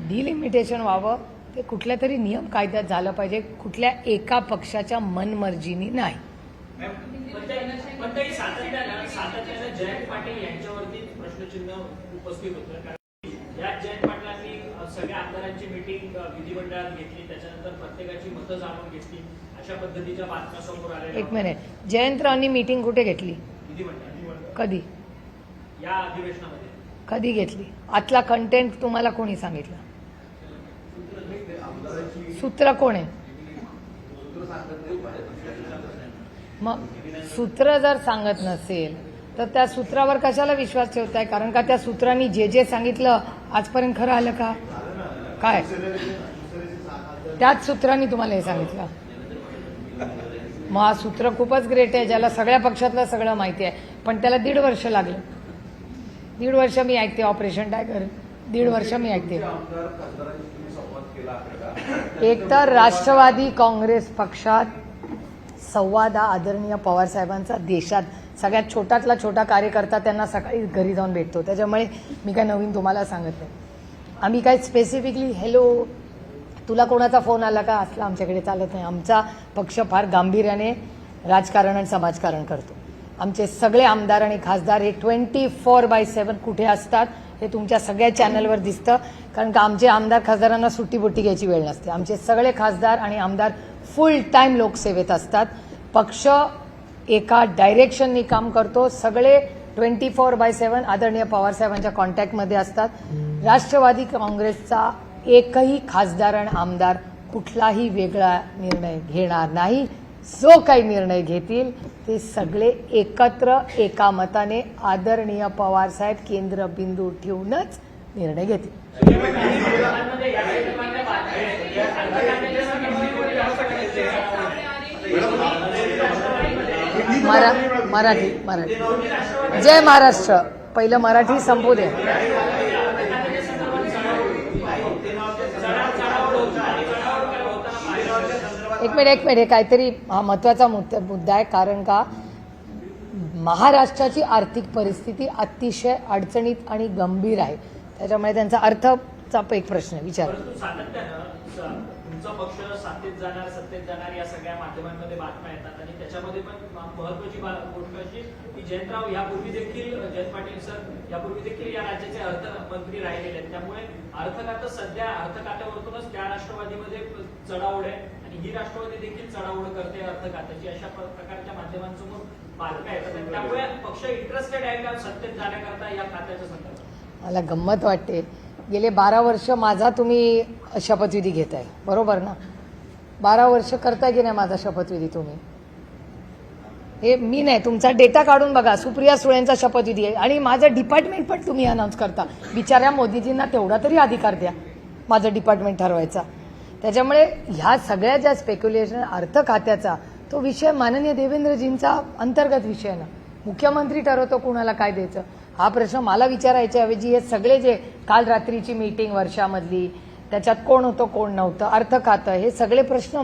A: डिलिमिटेशन व्हावं ते कुठल्या तरी नियम कायद्यात झालं पाहिजे, कुठल्या एका पक्षाच्या मनमर्जीनी नाही.
B: पण तरी सातत्यानं जयंत पाटील यांच्यावरती प्रश्नचिन्ह उपस्थित होतं. कारण या जयंत पाटलांनी सगळ्या आमदारांची मीटिंग विधिमंडळात घेतली, त्याच्यानंतर प्रत्येकाची मतं जाणून घेतली, अशा पद्धतीच्या बातम्या समोर आल्या.
A: एक मिनिट, जयंतरावांनी मीटिंग कुठे घेतली?
B: विधिमंडळ.
A: कधी?
B: या अधिवेशनामध्ये.
A: कधी घेतली? आतला कंटेंट तुम्हाला कोणी सांगितलं? सूत्र कोण आहे? मग सूत्र जर सांगत नसेल तर त्या सूत्रावर कशाला विश्वास ठेवताय? कारण का त्या सूत्रांनी जे सांगितलं आजपर्यंत खरं आलं का? काय त्याच सूत्रांनी तुम्हाला हे सांगितलं? मग हा सूत्र खूपच ग्रेट आहे, ज्याला सगळ्या पक्षातलं सगळं माहिती आहे, पण त्याला 1.5 वर्ष लागलं. 1.5 वर्ष मी ऐकते ऑपरेशन टायगर, 1.5 वर्ष मी ऐकते. एक तर राष्ट्रवादी काँग्रेस पक्षात संवाद हा आदरणीय पवार साहेबांचा देशात सगळ्यात छोटातला छोटा कार्यकर्ता त्यांना सकाळी घरी जाऊन भेटतो. त्याच्यामुळे मी काय नवीन तुम्हाला सांगत नाही. आम्ही काय स्पेसिफिकली हॅलो तुला कोणाचा फोन आला का असला आमच्याकडे चालत नाही. आमचा पक्ष फार गांभीर्याने राजकारण आणि समाजकारण करतो. आमचे सगळे आमदार आणि खासदार हे 24/7 कुठे असतात हे तुमच्या सगळ्या चॅनलवर दिसतं. कारण का आमचे आमदार खासदारांना सुट्टी घ्यायची वेळ नसते. आमचे सगळे खासदार आणि आमदार फुल टाईम लोकसेवेत असतात. पक्ष एका डायरेक्शननी काम करतो. सगळे 24/7 आदरणीय पवारसाहेबांच्या कॉन्टॅक्टमध्ये असतात. राष्ट्रवादी काँग्रेसचा एकही खासदार आणि आमदार कुठलाही वेगळा निर्णय घेणार नाही. जो काही निर्णय घेतील ते सगळे एकत्र एका मताने आदरणीय पवारसाहेब केंद्रबिंदू ठेवूनच निर्णय घेतील. मराठी जय महाराष्ट्र. पहिलं मराठी संपू दे. एक मिनिट काहीतरी हा महत्वाचा मुद्दा आहे. कारण का महाराष्ट्राची आर्थिक परिस्थिती अतिशय अडचणीत आणि गंभीर आहे. त्याच्यामुळे त्यांचा अर्थचा एक प्रश्न विचार.
B: तुमचा पक्ष सत्तेत जाणार या सगळ्या माध्यमांमध्ये बातम्या येतात आणि त्याच्यामध्ये पण महत्वाची गोष्ट अशी की जयंतराव यापूर्वी देखील जयंत पाटील सर यापूर्वी देखील या राज्याचे अर्थमंत्री राहिलेले आहेत. त्यामुळे अर्थखातं सध्या अर्थखात्यावरतूनच त्या राष्ट्रवादीमध्ये चढाओढ आहे आणि ही राष्ट्रवादी देखील चढाओढ करते अर्थखात्याची. अशा प्रकारच्या माध्यमांसमोर बातम्या येतात. त्यामुळे पक्ष इंटरेस्टेड आहे का सत्तेत जाण्याकरता या खात्याच्या संदर्भात?
A: मला गंमत वाटते. गेले 12 वर्ष माझा तुम्ही शपथविधी घेताय बरोबर ना? 12 वर्ष करताय की नाही माझा शपथविधी तुम्ही? हे मी नाही, तुमचा डेटा काढून बघा. सुप्रिया सुळेंचा शपथविधी आहे आणि माझं डिपार्टमेंट पण तुम्ही अनाऊन्स करता. बिचाऱ्या मोदीजींना तेवढा तरी अधिकार द्या माझं डिपार्टमेंट ठरवायचा. त्याच्यामुळे ह्या सगळ्या ज्या स्पेक्युलेशन अर्थ खात्याचा तो विषय माननीय देवेंद्रजींचा अंतर्गत विषय ना. मुख्यमंत्री ठरवतो कुणाला काय द्यायचं. हा प्रश्न मला विचारायच्या ऐवजी हे सगळे जे काल रात्रीची मीटिंग वर्षामधली त्याच्यात कोण होतं कोण नव्हतं अर्थ खातं हे सगळे प्रश्न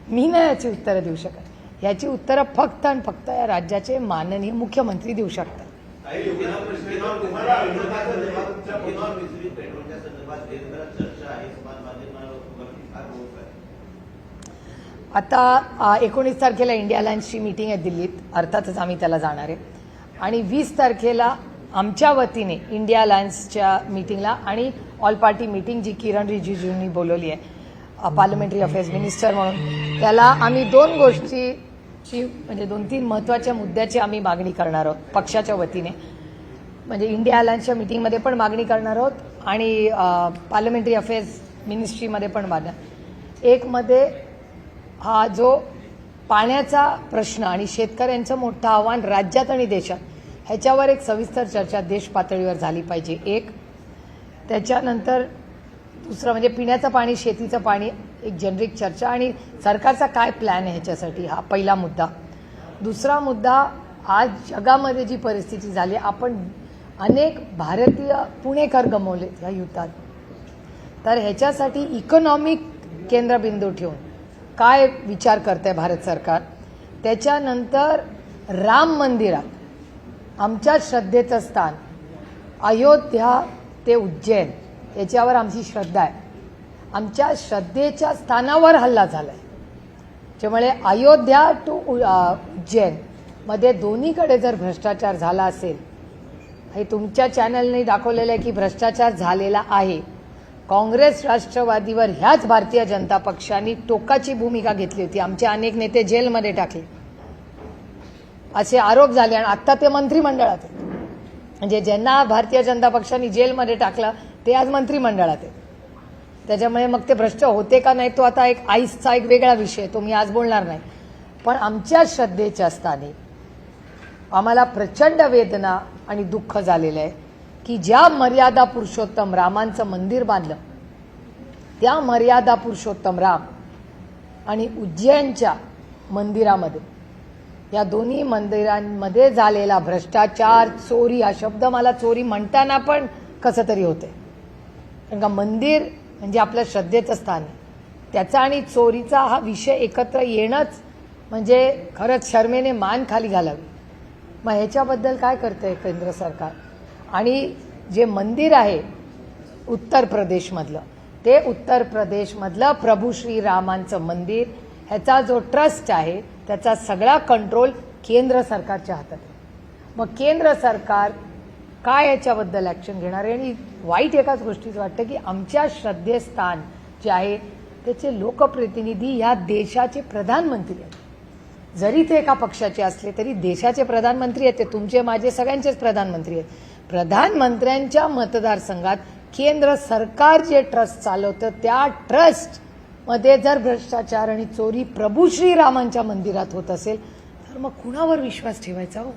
A: मी नाही याची उत्तरं देऊ शकत. याची उत्तरं फक्त आणि फक्त या राज्याचे माननीय मुख्यमंत्री देऊ शकतात. आता 19 तारखेला इंडिया अलायन्सची मीटिंग आहे दिल्लीत. अर्थातच आम्ही त्याला जाणार आहे. आणि 20 तारखेला आमच्या वतीने इंडिया अलायन्सच्या मीटिंगला आणि ऑल पार्टी मीटिंग जी किरण रिजिजूंनी बोलवली आहे पार्लमेंटरी अफेअर्स मिनिस्टर म्हणून, त्याला आम्ही 2 गोष्टीची म्हणजे 2-3 महत्त्वाच्या मुद्द्याची आम्ही मागणी करणार आहोत पक्षाच्या वतीने. म्हणजे इंडिया अलायन्सच्या मीटिंगमध्ये पण मागणी करणार आहोत आणि पार्लमेंटरी अफेअर्स मिनिस्ट्रीमध्ये पण मागणार. एक मध्ये हा जो पाण्याचा प्रश्न आणि शेतकऱ्यांचं मोठं आव्हान राज्यात आणि देशात ह्याच्यावर एक सविस्तर चर्चा देश पातळीवर झाली पाहिजे. एक त्याच्यानंतर दुसरं म्हणजे पिण्याचं पाणी, शेतीचं पाणी, एक जेनरिक चर्चा आणि सरकारचा काय प्लॅन आहे ह्याच्यासाठी, हा पहिला मुद्दा. दुसरा मुद्दा, आज जगामध्ये जी परिस्थिती झाली, आपण अनेक भारतीय पुणेकर गमावले या युद्धात. तर ह्याच्यासाठी इकॉनॉमिक केंद्रबिंदू ठेवून काय विचार करते भारत सरकार. त्याच्यानंतर राम मंदिरात आमच्या श्रद्धेचं स्थान, अयोध्या ते उज्जैन याच्यावर आमची श्रद्धा आहे. आमच्या श्रद्धेच्या स्थानावर हल्ला झाला आहे. त्यामुळे अयोध्या टू उज्जैन मध्ये दोन्हीकडे जर भ्रष्टाचार झाला असेल, हे तुमच्या चॅनलने दाखवलेलं आहे की भ्रष्टाचार झालेला आहे. काँग्रेस राष्ट्रवादीवर ह्याच भारतीय जनता पक्षाने टोकाची भूमिका घेतली होती. आमचे अनेक नेते जेलमध्ये टाकले असे आरोप झाले आणि आत्ता ते मंत्रिमंडळात आहेत. म्हणजे ज्यांना भारतीय जनता पक्षाने जेलमध्ये टाकलं ते आज मंत्रिमंडळात आहेत. त्याच्यामुळे मग ते भ्रष्ट होते का नाही तो आता एक आईसचा एक वेगळा विषय, तो मी आज बोलणार नाही. पण आमच्या श्रद्धेच्या स्थानी आम्हाला प्रचंड वेदना आणि दुःख झालेलं आहे की ज्या मर्यादा पुरुषोत्तम रामांचं मंदिर बांधलं, त्या मर्यादा पुरुषोत्तम राम आणि उज्जैनच्या मंदिरामध्ये, या दोन्ही मंदिरांमध्ये झालेला भ्रष्टाचार, चोरी, हा शब्द मला चोरी म्हणताना पण कसं तरी होते. कारण का मंदिर म्हणजे आपल्या श्रद्धेचं स्थान आहे, त्याचा आणि चोरीचा हा विषय एकत्र येणंच म्हणजे खरंच शर्मेने मान खाली घालावी. मग ह्याच्याबद्दल काय करतंय केंद्र सरकार. आणि जे मंदिर आहे उत्तर प्रदेशमधलं, ते उत्तर प्रदेशमधलं प्रभू श्रीरामांचं मंदिर, ह्याचा जो ट्रस्ट आहे त्याचा सगळा कंट्रोल केंद्र सरकारच्या हातात आहे. मग केंद्र सरकार काय याच्याबद्दल ॲक्शन घेणार आहे. आणि वाईट एकाच गोष्टीचं वाटतं की आमच्या श्रद्धेस्थान जे आहे त्याचे लोकप्रतिनिधी ह्या देशाचे प्रधानमंत्री आहेत. जरी ते एका पक्षाचे असले तरी देशाचे प्रधानमंत्री आहेत. ते तुमचे माझे सगळ्यांचेच प्रधानमंत्री आहेत. प्रधानमंत्र्यांच्या मतदारसंघात केंद्र सरकार जे ट्रस्ट चालवतं त्या ट्रस्टमध्ये जर भ्रष्टाचार आणि चोरी प्रभू श्रीरामांच्या मंदिरात होत असेल तर मग कुणावर विश्वास ठेवायचा हो.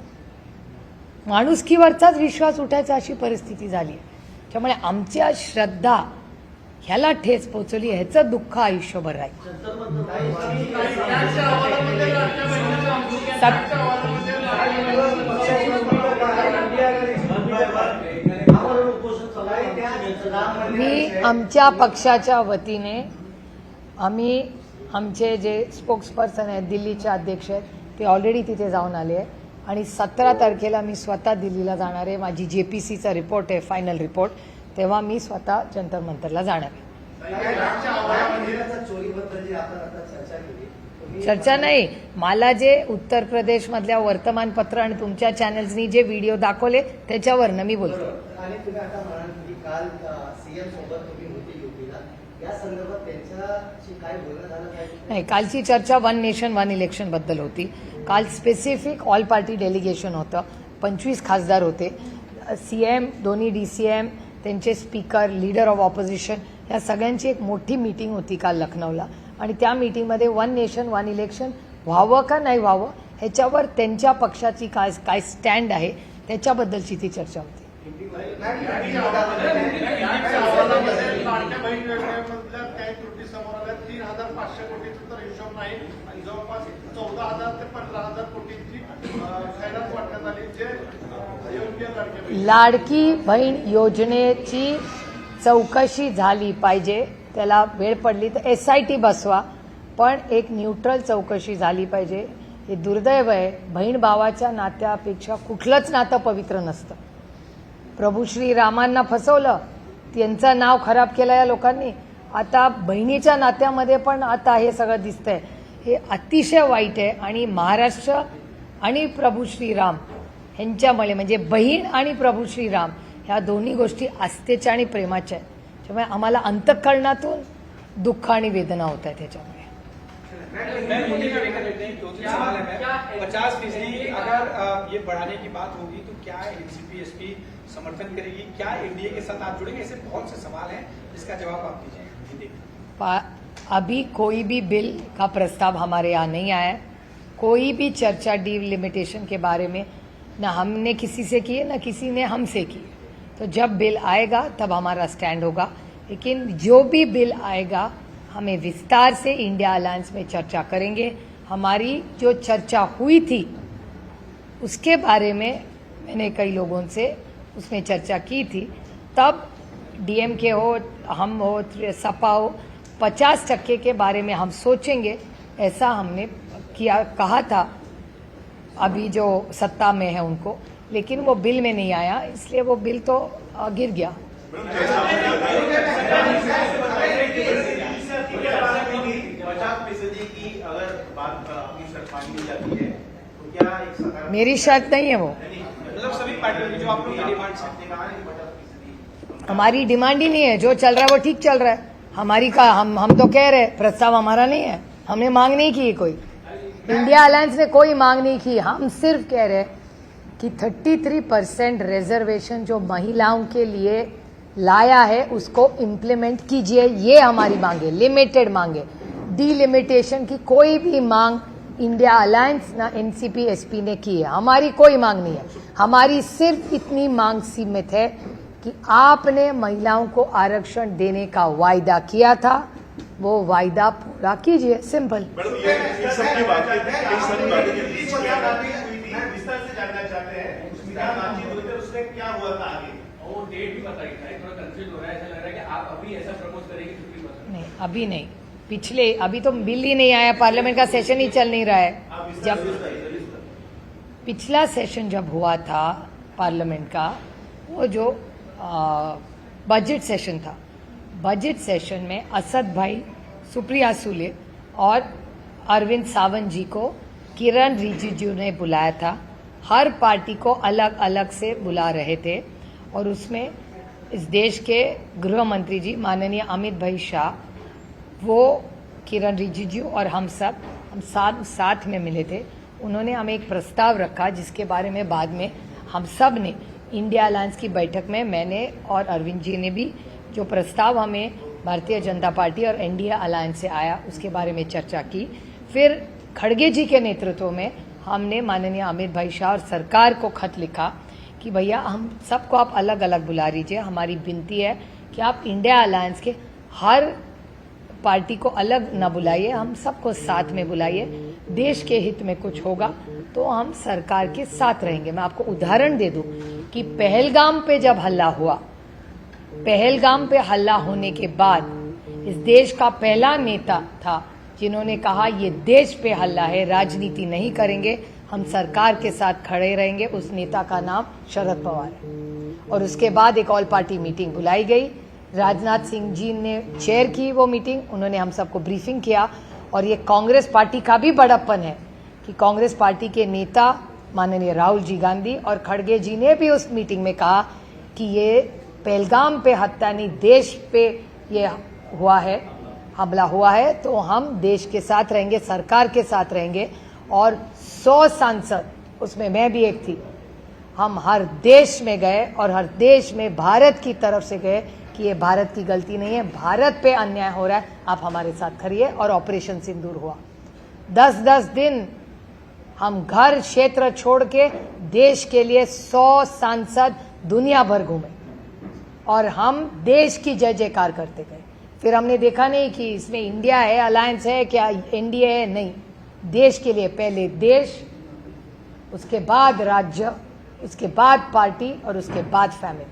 A: माणुसकीवरचाच विश्वास उठायचा अशी परिस्थिती झाली आहे. त्यामुळे आमच्या श्रद्धा ह्याला ठेच पोचवली, ह्याचं दुःख आयुष्यभर राहील. मी आमच्या पक्षाच्या वतीने आम्ही आमचे जे स्पोक्सपर्सन आहेत, दिल्लीचे अध्यक्ष आहेत, ते ऑलरेडी तिथे जाऊन आले आहे आणि 17 तारखेला मी स्वतः दिल्लीला जाणार आहे. माझी JPCचा रिपोर्ट आहे, फायनल रिपोर्ट, तेव्हा मी स्वतः जंतर मंतरला जाणार आहे. चर्चा नाही, मला जे उत्तर प्रदेशमधल्या वर्तमानपत्र आणि तुमच्या चॅनल्सनी जे व्हिडिओ दाखवले त्याच्यावरनं मी बोलतो. नाही, कालची चर्चा वन नेशन वन इलेक्शन बद्दल होती. काल स्पेसिफिक ऑल पार्टी डेलिगेशन होतं, 25 खासदार होते, CM, दोन्ही DCM, त्यांचे स्पीकर, लीडर ऑफ ऑपोजिशन, या सगळ्यांची एक मोठी मीटिंग होती काल लखनौला. आणि त्या मीटिंगमध्ये वन नेशन वन इलेक्शन व्हावं का नाही व्हावं ह्याच्यावर त्यांच्या पक्षाची काय स्टँड आहे त्याच्याबद्दलची ती चर्चा होती. लाडकी बहीण योजनेची चौकशी झाली पाहिजे. त्याला वेळ पडली तर SIT बसवा, पण एक न्यूट्रल चौकशी झाली पाहिजे. हे दुर्दैव आहे, बहीण भावाच्या नात्यापेक्षा कुठलंच नातं पवित्र नसतं. प्रभू श्रीरामांना फसवलं, त्यांचं नाव खराब केलं या लोकांनी. आता बहिणीच्या नात्यामध्ये पण आता हे सगळं दिसतंय. हे अतिशय वाईट आहे. आणि महाराष्ट्र आणि प्रभू श्रीराम ह्यांच्यामुळे, म्हणजे बहीण आणि प्रभू श्रीराम ह्या दोन्ही गोष्टी आस्थेच्या आणि प्रेमाच्या आहेत. त्यामुळे आम्हाला अंतःकरणातून दुःख आणि वेदना होत आहेत ह्याच्यामुळे.
C: 50% अगर ये बढ़ाने की बात होगी तो क्या एनसीपी एसपी समर्थन करेगी, क्या एनडीए के साथ आप जुड़ेंगे, ऐसे बहुत से सवाल हैं जिसका जवाब आप दीजिए.
A: अभी कोई भी बिल का प्रस्ताव हमारे यहाँ नहीं आया है. कोई भी चर्चा डिलिमिटेशन के बारे में ना हमने किसी से की है ना किसी ने हमसे की. तो जब बिल आएगा तब हमारा स्टैंड होगा. लेकिन जो भी बिल आएगा हमें विस्तार से इंडिया अलायंस में चर्चा करेंगे। हमारी जो चर्चा हुई थी उसके बारे में मैंने कई लोगों से उसमें चर्चा की थी, तब डीएमके हो, हम हो, सपा हो, 50% के बारे में हम सोचेंगे, ऐसा हमने कहा था अभी जो सत्ता में है उनको, लेकिन वो बिल में नहीं आया, इसलिए वो बिल तो गिर गया।
D: 50% की अगर बात आपकी शर्त मान ली जाती है तो क्या एक सकारात्मक
A: मेरी शर्त नहीं है वो,
C: मतलब सभी पार्टियों की जो आप लोग की डिमांड
D: आपने कहा है कि 50%
A: हमारी डिमांड ही नहीं है। जो चल रहा है वो ठीक चल रहा है। हमारी का हम तो कह रहे हैं, प्रस्ताव हमारा नहीं है, हमने मांग नहीं की कोई, इंडिया अलायंस ने कोई मांग नहीं की। हम सिर्फ कह रहे हैं कि 33% रिजर्वेशन जो महिलाओं के लिए लाया है उसको इम्प्लीमेंट कीजिए, ये हमारी मांग है, लिमिटेड मांग है। डीलिमिटेशन की कोई भी मांग इंडिया अलायंस ना एनसीपी एसपी ने की है, हमारी कोई मांग नहीं है। हमारी सिर्फ इतनी मांग सीमित है कि आपने महिलाओं को आरक्षण देने का वायदा किया था, वो वायदा पूरा कीजिए, सिंपल।
D: विस्तार से जानना चाहते हैं बातचीत हुई थी, उसमें क्या हुआ था आगे?
B: वो डेट भी बताई था, थोड़ा कंफ्यूज हो रहा है, ऐसा लग रहा है कि आप अभी ऐसा प्रपोज करेंगे 50%?
A: नहीं, अभी नहीं, पिछले अभी तो बिल ही नहीं आया, पार्लियामेंट का सेशन ही चल नहीं रहा है। जब पिछला सेशन जब हुआ था पार्लियामेंट का, वो जो बजट सेशन था, बजट सेशन में असद भाई, सुप्रिया सुले और अरविंद सावंत जी को किरण रिजिजू ने बुलाया था। हर पार्टी को अलग अलग से बुला रहे थे और उसमें इस देश के गृह मंत्री जी माननीय अमित भाई शाह, वो किरण रिजिजू और हम साथ में मिले थे। उन्होंने हमें एक प्रस्ताव रखा जिसके बारे में बाद में हम सब ने इंडिया अलायंस की बैठक में, मैंने और अरविंद जी ने भी, जो प्रस्ताव हमें भारतीय जनता पार्टी और एनडीए अलायंस से आया उसके बारे में चर्चा की। फिर खड़गे जी के नेतृत्व में हमने माननीय अमित भाई शाह और सरकार को खत लिखा कि भैया हम सबको आप अलग अलग बुला लीजिए, हमारी विनती है कि आप इंडिया अलायंस के हर पार्टी को अलग न बुलाइए, हम सबको साथ में बुलाइए। देश के हित में कुछ होगा तो हम सरकार के साथ रहेंगे। मैं आपको उदाहरण दे दूं कि पहलगाम पे जब हल्ला हुआ, पहलगाम पे हल्ला होने के बाद इस देश का पहला नेता था जिन्होंने कहा ये देश पे हल्ला है, राजनीति नहीं करेंगे, हम सरकार के साथ खड़े रहेंगे। उस नेता का नाम शरद पवार है। और उसके बाद एक ऑल पार्टी मीटिंग बुलाई गई, राजनाथ सिंह जी ने चेयर की वो मीटिंग, उन्होंने हम सबको ब्रीफिंग किया। और ये कांग्रेस पार्टी का भी बड़प्पन है कि कांग्रेस पार्टी के नेता माननीय राहुल जी गांधी और खड़गे जी ने भी उस मीटिंग में कहा कि ये पहलगाम पे हत्या नहीं, देश पे ये हुआ है, हमला हुआ है, तो हम देश के साथ रहेंगे, सरकार के साथ रहेंगे। और 100 सांसद, उसमें मैं भी एक थी, हम हर देश में गए और हर देश में भारत की तरफ से गए कि ये भारत की गलती नहीं है, भारत पे अन्याय हो रहा है, आप हमारे साथ खड़िए। और ऑपरेशन सिंदूर हुआ। 10-10 दिन हम घर क्षेत्र छोड़ के देश के लिए 100 सांसद दुनिया भर घूमे और हम देश की जय जयकार करते गए। फिर हमने देखा नहीं कि इसमें इंडिया है, अलायंस है, क्या एनडीए है, नहीं, देश के लिए पहले देश, उसके बाद राज्य, उसके बाद पार्टी और उसके बाद फैमिली।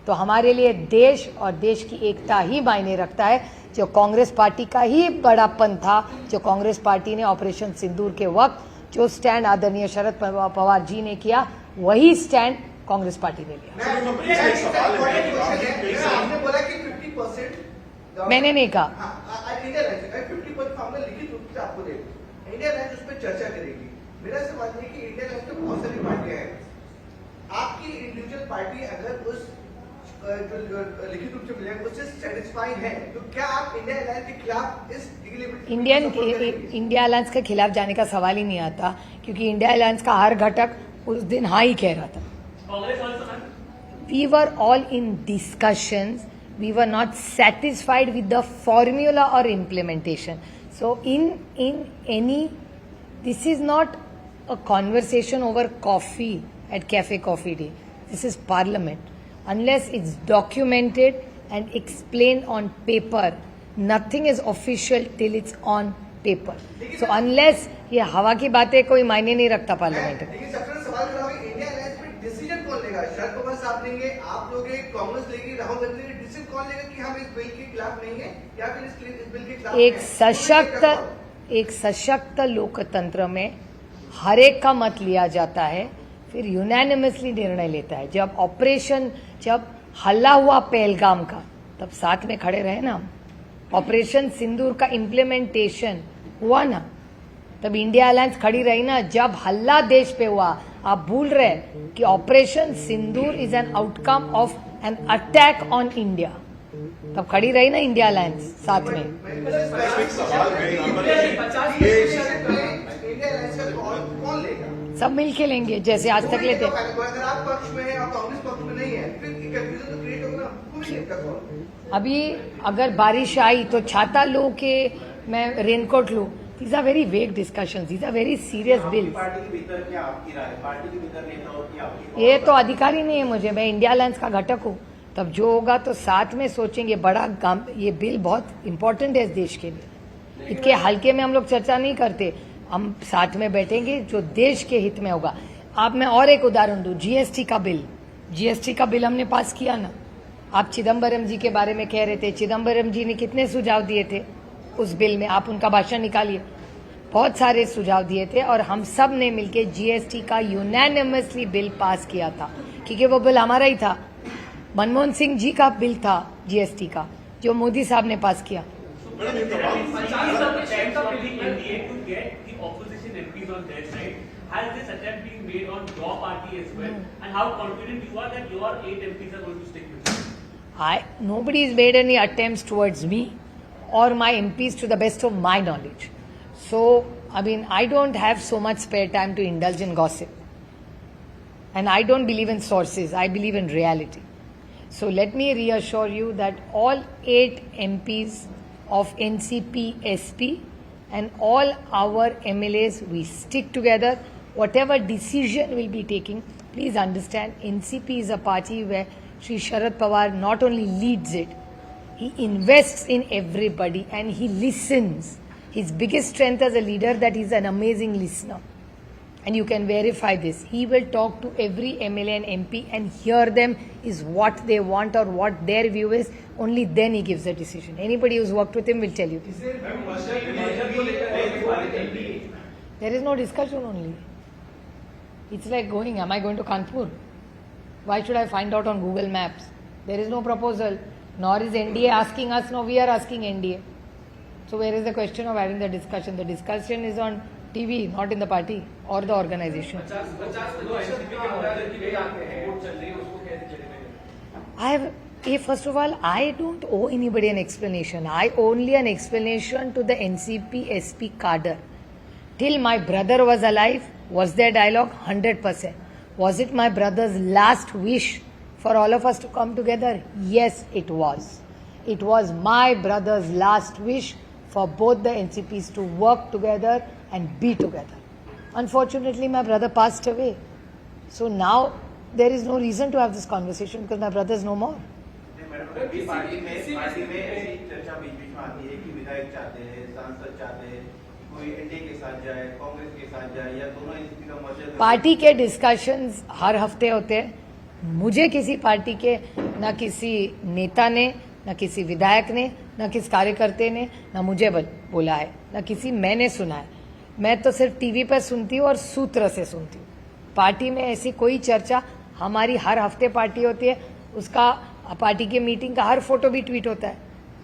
A: तो हमारे लिए देश और देश की एकता ही मायने रखता है, जो कांग्रेस पार्टी का ही बड़ापन था। जो कांग्रेस पार्टी ने ऑपरेशन सिंदूर के वक्त जो स्टैंड आदरणीय शरद पवार जी ने किया, वही स्टैंड कांग्रेस पार्टी ने लिया। मैंने नहीं कहा।
D: इंडिया अलायंस उस पर चर्चा करेगी। मेरा सवाल है कि इंडिया अलायंस में बहुत सारी पार्टियां हैं, आपकी इंडिविजुअल पार्टी अगर उस लिखित रूप से मिले उससे सेटिस्फाइड है, तो क्या आप इंडिया अलायंस के खिलाफ इस
A: इंडिया अलायंस के खिलाफ जाने का सवाल ही नहीं आता, क्योंकि इंडिया अलायंस का हर घटक उस दिन हाँ ही कह रहा था। We were all in discussions, we were not satisfied with the formula or implementation. So this is not a conversation over coffee at Cafe Coffee Day. This is Parliament. Unless it's documented, and explained on paper. Nothing is official till it's on paper. So unless ये हवा की बातें कोई मायने नहीं रखता पार्लियामेंट में.
D: लेकिन सबसे सवाल खड़ा होगा, इंडिया अलायंस में डिसीजन कौन लेगा? शरद पवार साहब लेंगे, आप लोगे, कांग्रेस लेगी, राहुल गांधी लेंगे, डिसीजन कौन लेगा कि हम इस बिल के खिलाफ नहीं है या फिर इस बिल के खिलाफ
A: एक सशक्त लोकतंत्र में हर एक का मत लिया जाता है, फिर यूनानिमसली निर्णय लेता है. जब हल्ला हुआ पहलगाम का, तब साथ में खड़े रहे ना हम. ऑपरेशन सिंदूर का इम्प्लीमेंटेशन हुआ ना, तब इंडिया अलायंस खड़ी रही ना. जब हल्ला देश पे हुआ, आप भूल रहे कि operation Sindur is an outcome of an attack on India, तब खड़ी रही ना इंडिया अलायंस साथ में.
D: इंडिया अलायंस का कौन लेगा?
A: सब मिलके लेंगे जैसे आज तक लेते.
D: अगर आप पक्ष में है और कांग्रेस पक्ष में नहीं है, फिर कंफ्यूजन तो क्रिएट होगा. कौन लेगा कौन?
A: अभी अगर बारिश आई तो छाता लूं कि मैं रेनकोट लूं. These are very vague discussions. These are very serious bills.
E: Party के भीतर क्या आपकी राय? पार्टी के भीतर नेताओं की आपकी?
A: ये तो अधिकार ही नहीं है मुझे. मैं इंडिया अलायंस का घटक हूँ. तब जो होगा तो साथ में सोचेंगे. ये बिल बहुत इंपॉर्टेंट है इस देश के लिए. इतने हल्के में हम लोग चर्चा नहीं करते. हम साथ में बैठेंगे जो देश के हित में होगा. आप मैं और एक उदाहरण दूं. जीएसटी का बिल हमने पास किया ना. आप चिदम्बरम जी के बारे में कह रहे थे. चिदम्बरम जी ने कितने सुझाव दिए थे उस बिल में? आप उनका भाषण निकालिए. बहुत सारे सुझाव दिए थे और हम सब ने मिलके जीएसटी का यूनानिमसली बिल पास किया था, क्योंकि वो बिल हमारा ही था. मनमोहन सिंह जी का बिल था जीएसटी का, जो मोदी साहब ने पास किया.
F: Has this attempt been made on your party as well? And how confident you are that your 8 MPs are going to stick with you?
A: Nobody has made any attempts towards me or my MPs to the best of my knowledge. So, I mean, I don't have so much spare time to indulge in gossip. And I don't believe in sources, I believe in reality. So let me reassure you that all 8 MPs of NCP, SP and all our MLAs, we stick together. Whatever decision we'll be taking, please understand, NCP is a party where Shri Sharad Pawar not only leads it, he invests in everybody and he listens. His biggest strength as a leader that he's an amazing listener. And you can verify this. He will talk to every MLA and MP and hear them is what they want or what their view is. Only then he gives a decision. Anybody who's worked with him will tell you this. There is no discussion only. It's like going, am I going to Kanpur? Why should I find out on Google Maps? There is no proposal. Nor is NDA asking us, no, we are asking NDA. So where is the question of having the discussion? The discussion is on TV, not in the party or the organization. First of all, I don't owe anybody an explanation. I only an explanation to the NCP SP cadre. Till my brother was alive, was there dialogue? 100%. Was it my brother's last wish for all of us to come together? Yes, it was. It was my brother's last wish for both the NCPs to work together and be together. Unfortunately, my brother passed away. So now there is no reason to have this conversation because my brother is no more.
E: Party में ऐसी चर्चा बीच-बीच में आती है कि विधायक चाहते हैं, सांसद चाहते हैं, कोई एनडीए के साथ जाए, कांग्रेस के साथ जाए या दोनों एनसीपी का मर्जर.
A: पार्टी के डिस्कशंस हर हफ्ते होते हैं. मुझे किसी पार्टी के न किसी नेता ने, न किसी विधायक ने, न किसी कार्यकर्ते ने न मुझे बोला है, न किसी मैंने सुना है. मैं तो सिर्फ टीवी पर सुनती हूँ और सूत्र से सुनती हूँ. पार्टी में ऐसी कोई चर्चा, हमारी हर हफ्ते पार्टी होती है, उसका पार्टी के मीटिंग का हर फोटो भी ट्वीट होता है.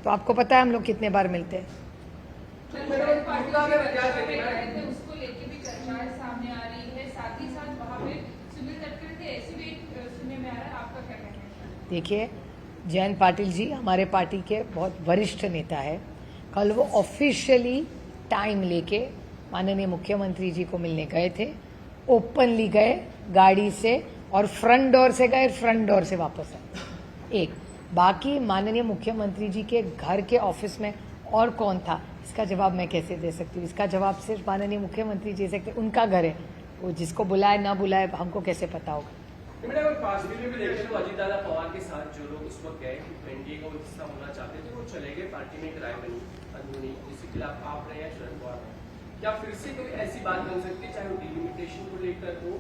A: तो आपको पता है हम लोग कितने बार मिलते हैं.
G: उसको लेके भी चर्चाएं सामने आ रही है. साथ ही साथ वहाँ पे सुनील तटकरे थे, ऐसे भी सुनने में आ रहा है. आपका क्या कहना है?
A: देखिए, जयंत पाटिल जी हमारे पार्टी के बहुत वरिष्ठ नेता है. कल वो ऑफिशियली टाइम लेके माननीय मुख्यमंत्री जी को मिलने गए थे. ओपनली गए गाड़ी से और फ्रंट डोर से गए, फ्रंट डोर से वापस आए. एक बाकी माननीय मुख्यमंत्री जी के घर के ऑफिस में और कौन था, इसका जवाब मैं कैसे दे सकती हूँ? इसका जवाब सिर्फ माननीय मुख्यमंत्री जी सकते. उनका घर है, वो जिसको बुलाए ना बुलाए हमको कैसे पता होगा?
H: मैंने पास वीडियो में देखे तो अजीत दादा पवार के साथ जो लोग उस वक्त गए एनडीए का वो हिस्सा होना चाहते थे वो चले गए, पार्टी में एक राय बनी अंदरूनी जिसके खिलाफ आप रहे हैं शरद पवार रहे। क्या फिर से कोई ऐसी बात बन सकती है चाहे वो डिलिमिटेशन को लेकर हो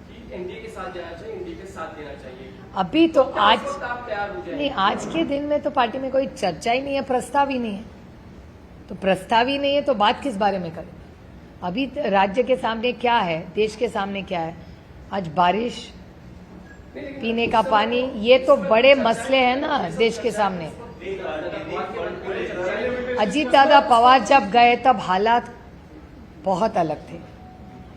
H: कि एनडीए के साथ जाना चाहिए, एनडीए के साथ देना चाहिए?
A: अभी तो
H: क्या
A: आज
H: उस वक्त आप तैयार हो जाए?
A: नहीं, आज के दिन में तो पार्टी में कोई चर्चा ही नहीं है, प्रस्ताव ही नहीं है। तो प्रस्ताव ही नहीं है तो बात किस बारे में करें? अभी राज्य के सामने क्या है, देश के सामने क्या है? आज बारिश, पीने का पानी, ये तो बड़े मसले हैं ना देश के सामने। अजीत दादा पवार जब गए तब हालात बहुत अलग थे।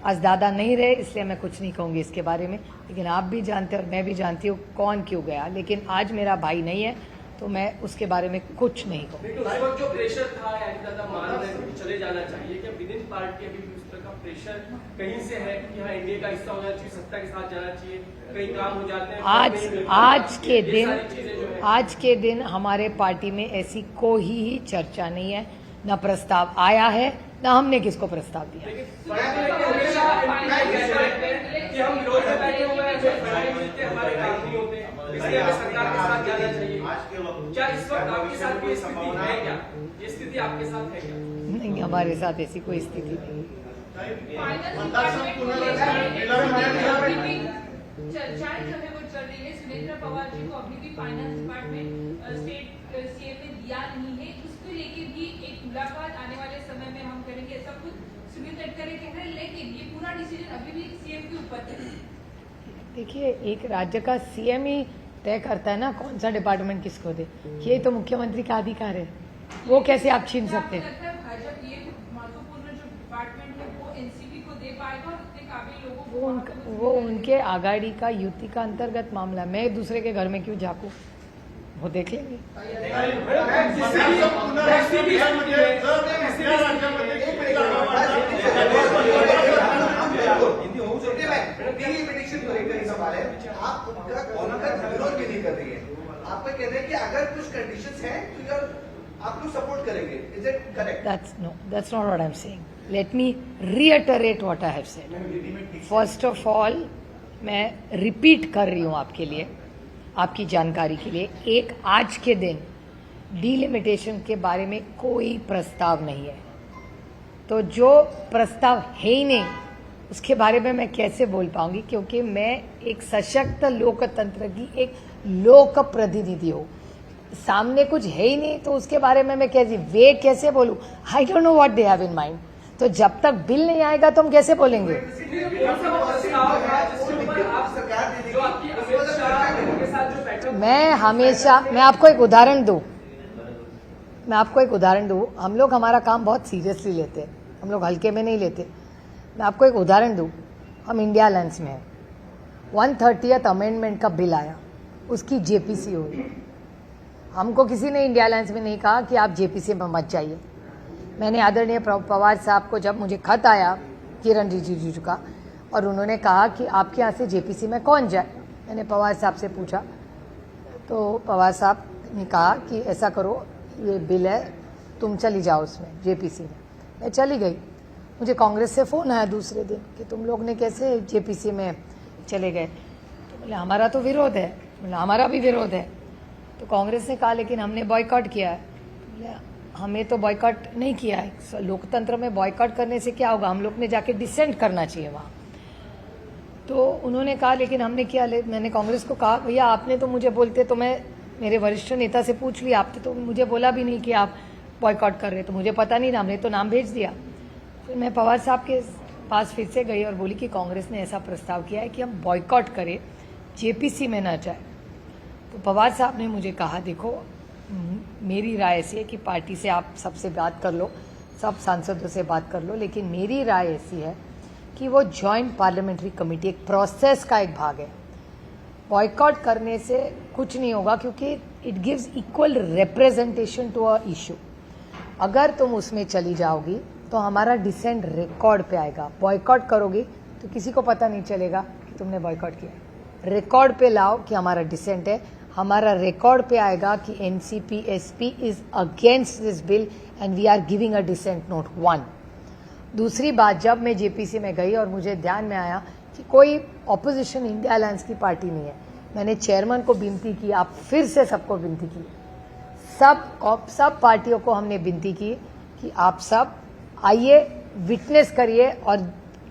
A: आज दादा नहीं रहे इसलिए मैं कुछ नहीं कहूंगी इसके बारे में, लेकिन आप भी जानते हैं और मैं भी जानती हूँ कौन क्यों गया। लेकिन आज मेरा भाई नहीं है तो मैं उसके बारे में कुछ नहीं कहूँगी।
H: उस वक्त जो प्रेशर था अजीत दादा मान रहे थे कि चले जाना चाहिए, क्या विद इन पार्टी अभी भी उस तरह का प्रेशर कहीं से है कि यहाँ इंडिया का हिस्सा होना चाहिए, सत्ता के साथ जाना चाहिए, कई काम हो जाते हैं?
A: आज के दिन हमारे पार्टी में ऐसी कोई ही चर्चा नहीं है, न प्रस्ताव आया है न हमने किसको प्रस्ताव दिया।
H: कि हम विरोध में बैठे हुए हैं, हमारे काम नहीं होते, इसलिए हमें सरकार के साथ जाना चाहिए। क्या इस वक्त आपके साथ कोई स्थिति है? क्या ये स्थिति आपके साथ है क्या?
A: नहीं, हमारे साथ ऐसी कोई स्थिति नहीं।
G: चर्चाएं जो है वो चल रही है, सुरेंद्र पवार जी को अभी भी फाइनेंस डिपार्टमेंट स्टेट सीएम ने दिया नहीं है, उसको लेके भी एक मुलाकात आने वाले समय में हम करेंगे, ऐसा कुछ सुनील तटकरे कह रहे हैं। लेकिन ये पूरा डिसीजन अभी भी सीएम के ऊपर है।
A: देखिए, एक राज्य का सीएम ही तय करता है ना कौन सा डिपार्टमेंट किसको दे। ये तो मुख्यमंत्री का अधिकार है, वो कैसे आप छीन सकते हैं?
G: भाजपा ये महत्वपूर्ण जो डिपार्टमेंट है वो एनसीपी को दे पाएगा और उतने काबिल लोगों को?
A: वो उनके आगाड़ी का युति का अंतर्गत मामला। मैं दूसरे के घर में क्यों झांकू, वो देख लेंगे।
D: आप उनका विरोध भी नहीं कर रही है, आपका कहना है कि अगर कुछ कंडीशंस हैं तो आप लोग सपोर्ट करेंगे, is it correct?
A: That's not what I'm saying. Let me reiterate what I have said. First of all, मैं रिपीट कर रही हूँ आपके लिए, आपकी जानकारी के लिए, एक आज के दिन डिलिमिटेशन के बारे में कोई प्रस्ताव नहीं है। तो जो प्रस्ताव है ही नहीं उसके बारे में मैं कैसे बोल पाऊंगी, क्योंकि मैं एक सशक्त लोकतंत्र की एक लोक प्रतिनिधि हूँ। सामने कुछ है ही नहीं तो उसके बारे में मैं कैसे बोलूं? I don't know what they have in mind. तो जब तक बिल नहीं आएगा तो हम कैसे बोलेंगे? मैं आपको एक उदाहरण दूं, हम लोग हमारा काम बहुत सीरियसली लेते हैं, हम लोग हल्के में नहीं लेते। मैं आपको एक उदाहरण दूं, हम इंडिया अलायंस में हैं, 130th अमेंडमेंट का बिल आया, उसकी जेपीसी हुई। हमको किसी ने इंडिया अलायंस में नहीं कहा कि आप जेपीसी में मत जाइए। मैंने आदरणीय पवार साहब को, जब मुझे खत आया किरण रिजिजू का और उन्होंने कहा कि आपके यहाँ से जेपीसी में कौन जाए, मैंने पवार साहब से पूछा तो पवार साहब ने कहा कि ऐसा करो, ये बिल है, तुम चली जाओ उसमें जेपीसी में। मैं चली गई। मुझे कांग्रेस से फ़ोन आया दूसरे दिन कि तुम लोग ने कैसे जेपीसी में चले गए। तो बोले हमारा तो विरोध है। बोला हमारा भी विरोध है। तो कांग्रेस ने कहा लेकिन हमने बॉयकॉट किया है। बोले हमें तो बॉयकॉट नहीं किया है, लोकतंत्र में बॉयकॉट करने से क्या होगा, हम लोग ने जाके डिसेंट करना चाहिए वहाँ। तो उन्होंने कहा लेकिन हमने किया। मैंने कांग्रेस को कहा भैया आपने तो मुझे बोलते तो मैं मेरे वरिष्ठ नेता से पूछ लिया, आपने तो मुझे बोला भी नहीं कि आप बॉयकॉट कर रहे, तो मुझे पता नहीं था, हमने तो नाम भेज दिया। फिर मैं पवार साहब के पास फिर से गई और बोली कि कांग्रेस ने ऐसा प्रस्ताव किया है कि हम बॉयकॉट करें, जेपीसी में ना जाए। तो पवार साहब ने मुझे कहा देखो मेरी राय ऐसी है कि पार्टी से आप सबसे बात कर लो, सब सांसदों से बात कर लो, लेकिन मेरी राय ऐसी है कि वो जॉइंट पार्लियामेंट्री कमेटी एक प्रोसेस का एक भाग है। बॉयकॉट करने से कुछ नहीं होगा क्योंकि it gives equal representation to a issue. अगर तुम उसमें चली जाओगी तो हमारा डिसेंट रिकॉर्ड पे आएगा। बॉयकॉट करोगी तो किसी को पता नहीं चलेगा कि तुमने बॉयकॉट किया। रिकॉर्ड पे लाओ कि हमारा डिसेंट है, हमारा रिकॉर्ड पे आएगा कि NCP SP is against this bill and we are giving a dissent note 1। दूसरी बात, जब मैं जेपीसी में गई और मुझे ध्यान में आया कि कोई ऑपोजिशन इंडिया अलायंस की पार्टी नहीं है। मैंने चेयरमैन को विनती की, आप फिर से सबको विनती की, सब पार्टियों को हमने विनती की कि आप सब आइए, विटनेस करिए और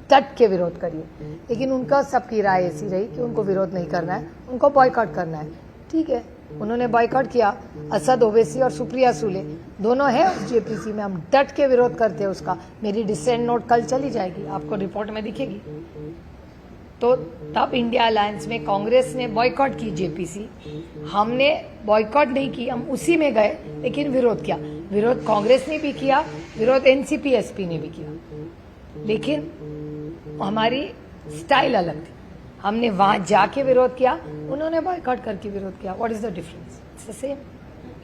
A: डट के विरोध करिए। लेकिन उनका सबकी राय ऐसी रही कि उनको विरोध नहीं करना है, उनको बॉयकॉट करना है। ठीक है, उन्होंने बॉयकॉट किया। असद ओवैसी और सुप्रिया सुले दोनों हैं उस जेपीसी में, हम डट के विरोध करते हैं उसका। मेरी डिसेंट नोट कल चली जाएगी, आपको रिपोर्ट में दिखेगी। तो तब इंडिया अलायंस में कांग्रेस ने बॉयकॉट की जेपीसी, हमने बॉयकॉट नहीं की, हम उसी में गए लेकिन विरोध किया। विरोध कांग्रेस ने भी किया, विरोध एनसीपी एसपी ने भी किया, लेकिन हमारी स्टाइल अलग थी। हमने वहां जाके विरोध किया, उन्होंने बॉयकॉट करके विरोध किया। What is the difference? It's the same.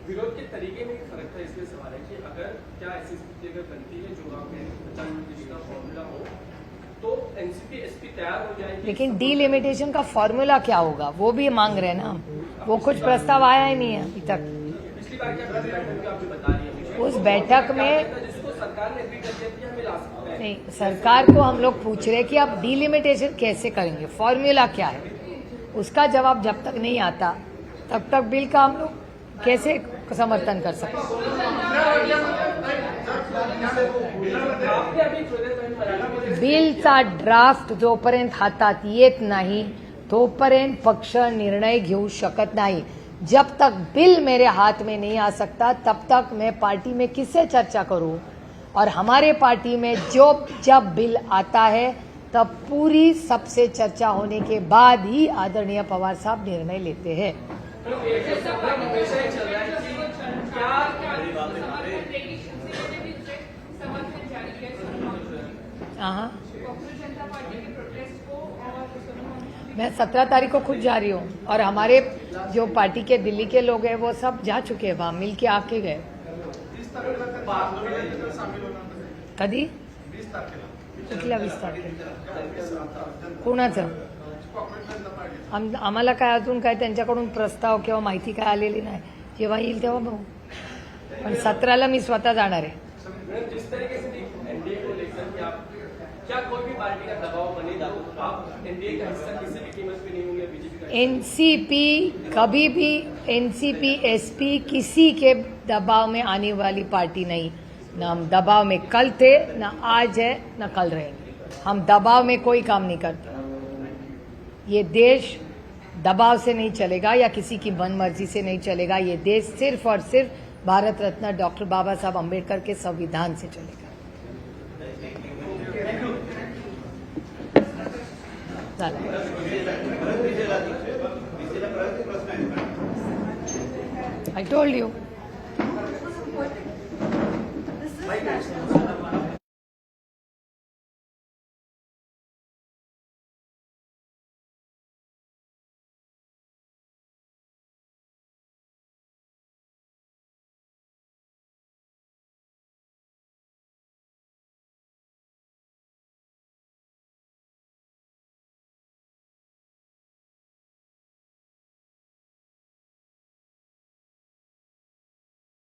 H: विरोध के तरीके में फर्क था, इसलिए सवाल है कि अगर क्या ऐसी स्थिति अगर बनती है जो आप 50 का फॉर्मूला हो तो एनसीपी एसपी तैयार हो जाएंगे।
A: लेकिन डीलिमिटेशन का फॉर्मूला क्या होगा वो भी मांग रहे हैं ना हम, वो कुछ प्रस्ताव आया ही नहीं है अभी तक।
H: पिछली बार क्या बैठक आपने बता रही है
A: उस बैठक में
H: जिसको सरकार ने एग्री कर दिया कि हमें ला सकते हैं।
A: नहीं, सरकार को हम लोग पूछ रहे हैं कि आप डीलिमिटेशन कैसे करेंगे, फॉर्मूला क्या है, उसका जवाब जब तक नहीं आता तब तक बिल का हम लोग कैसे समर्थन कर सकते।
H: आपने अभी थोड़ी देर पहले मराठी में
A: बिलचा ड्राफ्ट जोपर्यंत हातात येत नाही तोपर्यंत पक्ष निर्णय घेऊ शकत नाही। जब तक बिल मेरे हाथ में नहीं आ सकता तब तक मैं पार्टी में किससे चर्चा करूं। और हमारे पार्टी में जब बिल आता है तब पूरी सबसे चर्चा होने के बाद ही आदरणीय पवार साहब निर्णय लेते हैं।
H: हमेशा ही चल रहा है कि क्या
G: समर्थन जारी किया
A: हाँ,
G: कांग्रेस जनता पार्टी के प्रोटेस्ट को और
A: मैं 17 तारीख को खुद जा रही हूँ और हमारे जो पार्टी के दिल्ली के लोग हैं वो सब जा चुके हैं, वहां मिल के आके गए। कधी? कुठल्या 20 तारखेला? कोणाचं? आम्हाला काय अजून काय त्यांच्याकडून प्रस्ताव किंवा माहिती काय आलेली नाही, जेव्हा येईल तेव्हा बघू। पण 17ला मी स्वतः जाणार आहे।
H: जिस तरीके से एनडीए को लेकर क्या कोई भी पार्टी का दबाव बनेगा तो आप एनडीए का हिस्सा किसी भी कीमत पे नहीं होंगे बीजेपी का?
A: एनसीपी कभी भी, एनसीपी एसपी किसी के दबाव में आने वाली पार्टी नहीं। न हम दबाव में कल थे, न आज है, न कल रहेंगे। हम दबाव में कोई काम नहीं करते। ये देश दबाव से नहीं चलेगा या किसी की मनमर्जी से नहीं चलेगा। ये देश सिर्फ और सिर्फ भारत रत्न डॉक्टर बाबा साहब अम्बेडकर के संविधान से चलेगा। I told you.